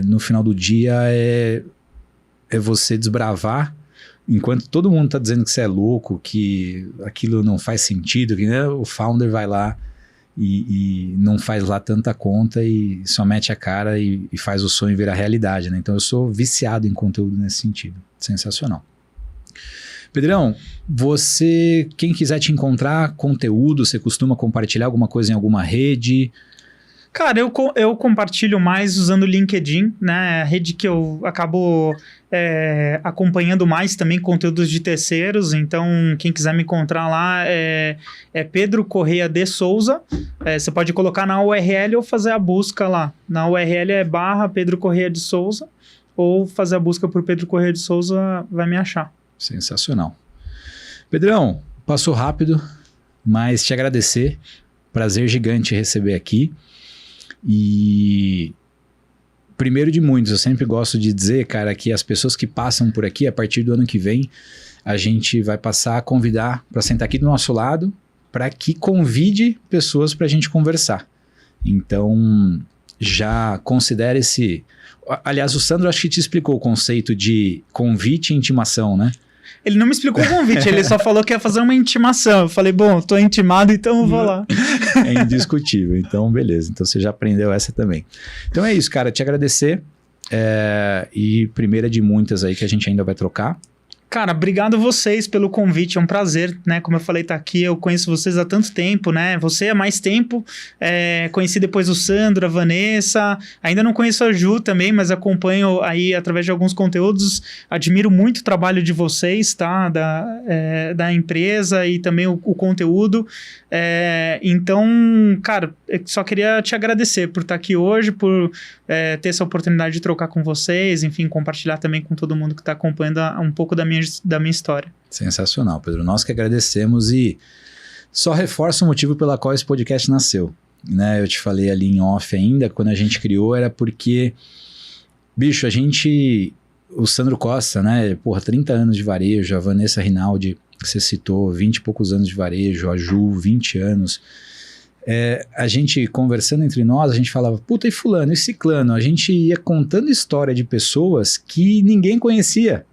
no final do dia é você desbravar, enquanto todo mundo tá dizendo que você é louco, que aquilo não faz sentido, que, né, o founder vai lá e não faz lá tanta conta e só mete a cara e faz o sonho virar realidade, né? Então eu sou viciado em conteúdo nesse sentido. Sensacional. Pedrão, quem quiser te encontrar, conteúdo, você costuma compartilhar alguma coisa em alguma rede? Cara, eu compartilho mais usando o LinkedIn, né? A rede que eu acabo acompanhando mais também conteúdos de terceiros. Então, quem quiser me encontrar lá é Pedro Correia de Souza. Você pode colocar na URL ou fazer a busca lá. Na URL é /Pedro Correia de Souza, ou fazer a busca por Pedro Correia de Souza, vai me achar. Sensacional. Pedrão, passou rápido, mas te agradecer. Prazer gigante receber aqui. E primeiro de muitos, eu sempre gosto de dizer, cara, que as pessoas que passam por aqui, a partir do ano que vem, a gente vai passar a convidar para sentar aqui do nosso lado, para que convide pessoas para a gente conversar. Então, já considere esse... Aliás, o Sandro acho que te explicou o conceito de convite e intimação, né? Ele não me explicou o convite, ele só falou que ia fazer uma intimação. Eu falei, bom, tô intimado, então eu vou lá. É indiscutível, então beleza. Então você já aprendeu essa também. Então é isso, cara, te agradecer. E primeira de muitas aí que a gente ainda vai trocar. Cara, obrigado a vocês pelo convite, é um prazer, né? Como eu falei, tá aqui, eu conheço vocês há tanto tempo, né? Você há mais tempo, conheci depois o Sandro, a Vanessa, ainda não conheço a Ju também, mas acompanho aí através de alguns conteúdos, admiro muito o trabalho de vocês, tá? Da empresa e também o conteúdo. Então, cara, eu só queria te agradecer por estar aqui hoje, por ter essa oportunidade de trocar com vocês, enfim, compartilhar também com todo mundo que está acompanhando um pouco da minha história. Sensacional, Pedro. Nós que agradecemos e só reforça o motivo pela qual esse podcast nasceu, né? Eu te falei ali em off ainda, quando a gente criou era porque, bicho, o Sandro Costa, né? 30 anos de varejo, a Vanessa Rinaldi, que você citou, 20 e poucos anos de varejo, a Ju, 20 anos. A gente conversando entre nós, a gente falava, puta, e fulano, e ciclano? A gente ia contando história de pessoas que ninguém conhecia.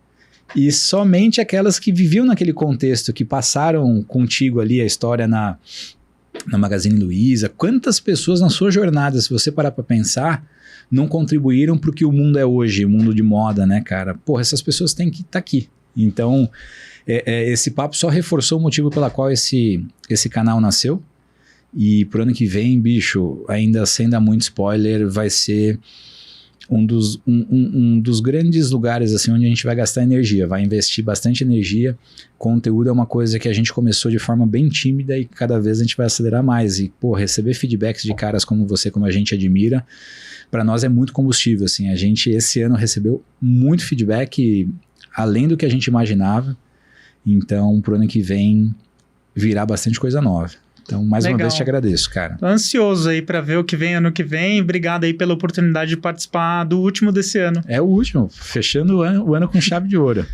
E somente aquelas que viviam naquele contexto, que passaram contigo ali a história na Magazine Luiza. Quantas pessoas na sua jornada, se você parar para pensar, não contribuíram para o que o mundo é hoje, o mundo de moda, né, cara? Porra, essas pessoas têm que estar aqui. Então, esse papo só reforçou o motivo pela qual esse canal nasceu. E pro ano que vem, bicho, ainda sem dar muito spoiler, vai ser um dos grandes lugares assim, onde a gente vai gastar energia, vai investir bastante energia. Conteúdo é uma coisa que a gente começou de forma bem tímida e cada vez a gente vai acelerar mais. E, receber feedbacks de caras como você, como a gente admira, para nós é muito combustível. Assim. A gente, esse ano, recebeu muito feedback, além do que a gente imaginava. Então, pro ano que vem, virar bastante coisa nova. Então, mais uma vez, te agradeço, cara. Tô ansioso aí para ver o que vem ano que vem. Obrigado aí pela oportunidade de participar do último desse ano. É o último, fechando o ano com chave de ouro.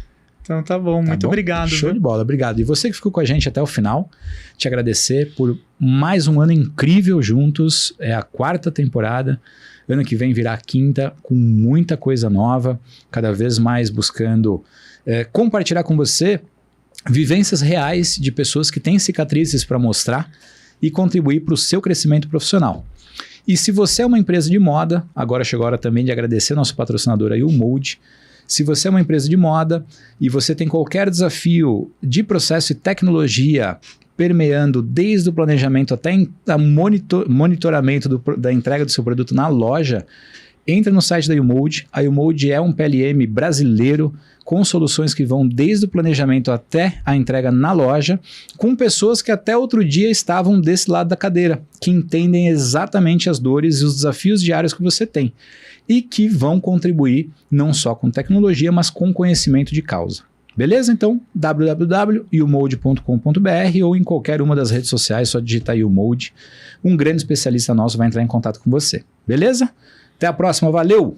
Então tá bom, muito obrigado. Show de bola, obrigado. E você que ficou com a gente até o final, te agradecer por mais um ano incrível juntos. É a 4ª temporada. Ano que vem virá a 5ª, com muita coisa nova, cada vez mais buscando compartilhar com você vivências reais de pessoas que têm cicatrizes para mostrar e contribuir para o seu crescimento profissional. E se você é uma empresa de moda, agora chegou a hora também de agradecer nosso patrocinador aí, o Mold. Se você é uma empresa de moda e você tem qualquer desafio de processo e tecnologia permeando desde o planejamento até o monitoramento da entrega do seu produto na loja, entra no site da YouMold. A YouMold é um PLM brasileiro com soluções que vão desde o planejamento até a entrega na loja, com pessoas que até outro dia estavam desse lado da cadeira, que entendem exatamente as dores e os desafios diários que você tem e que vão contribuir não só com tecnologia, mas com conhecimento de causa. Beleza? Então, www.youmold.com.br ou em qualquer uma das redes sociais, só digitar YouMold. Um grande especialista nosso vai entrar em contato com você. Beleza? Até a próxima, valeu!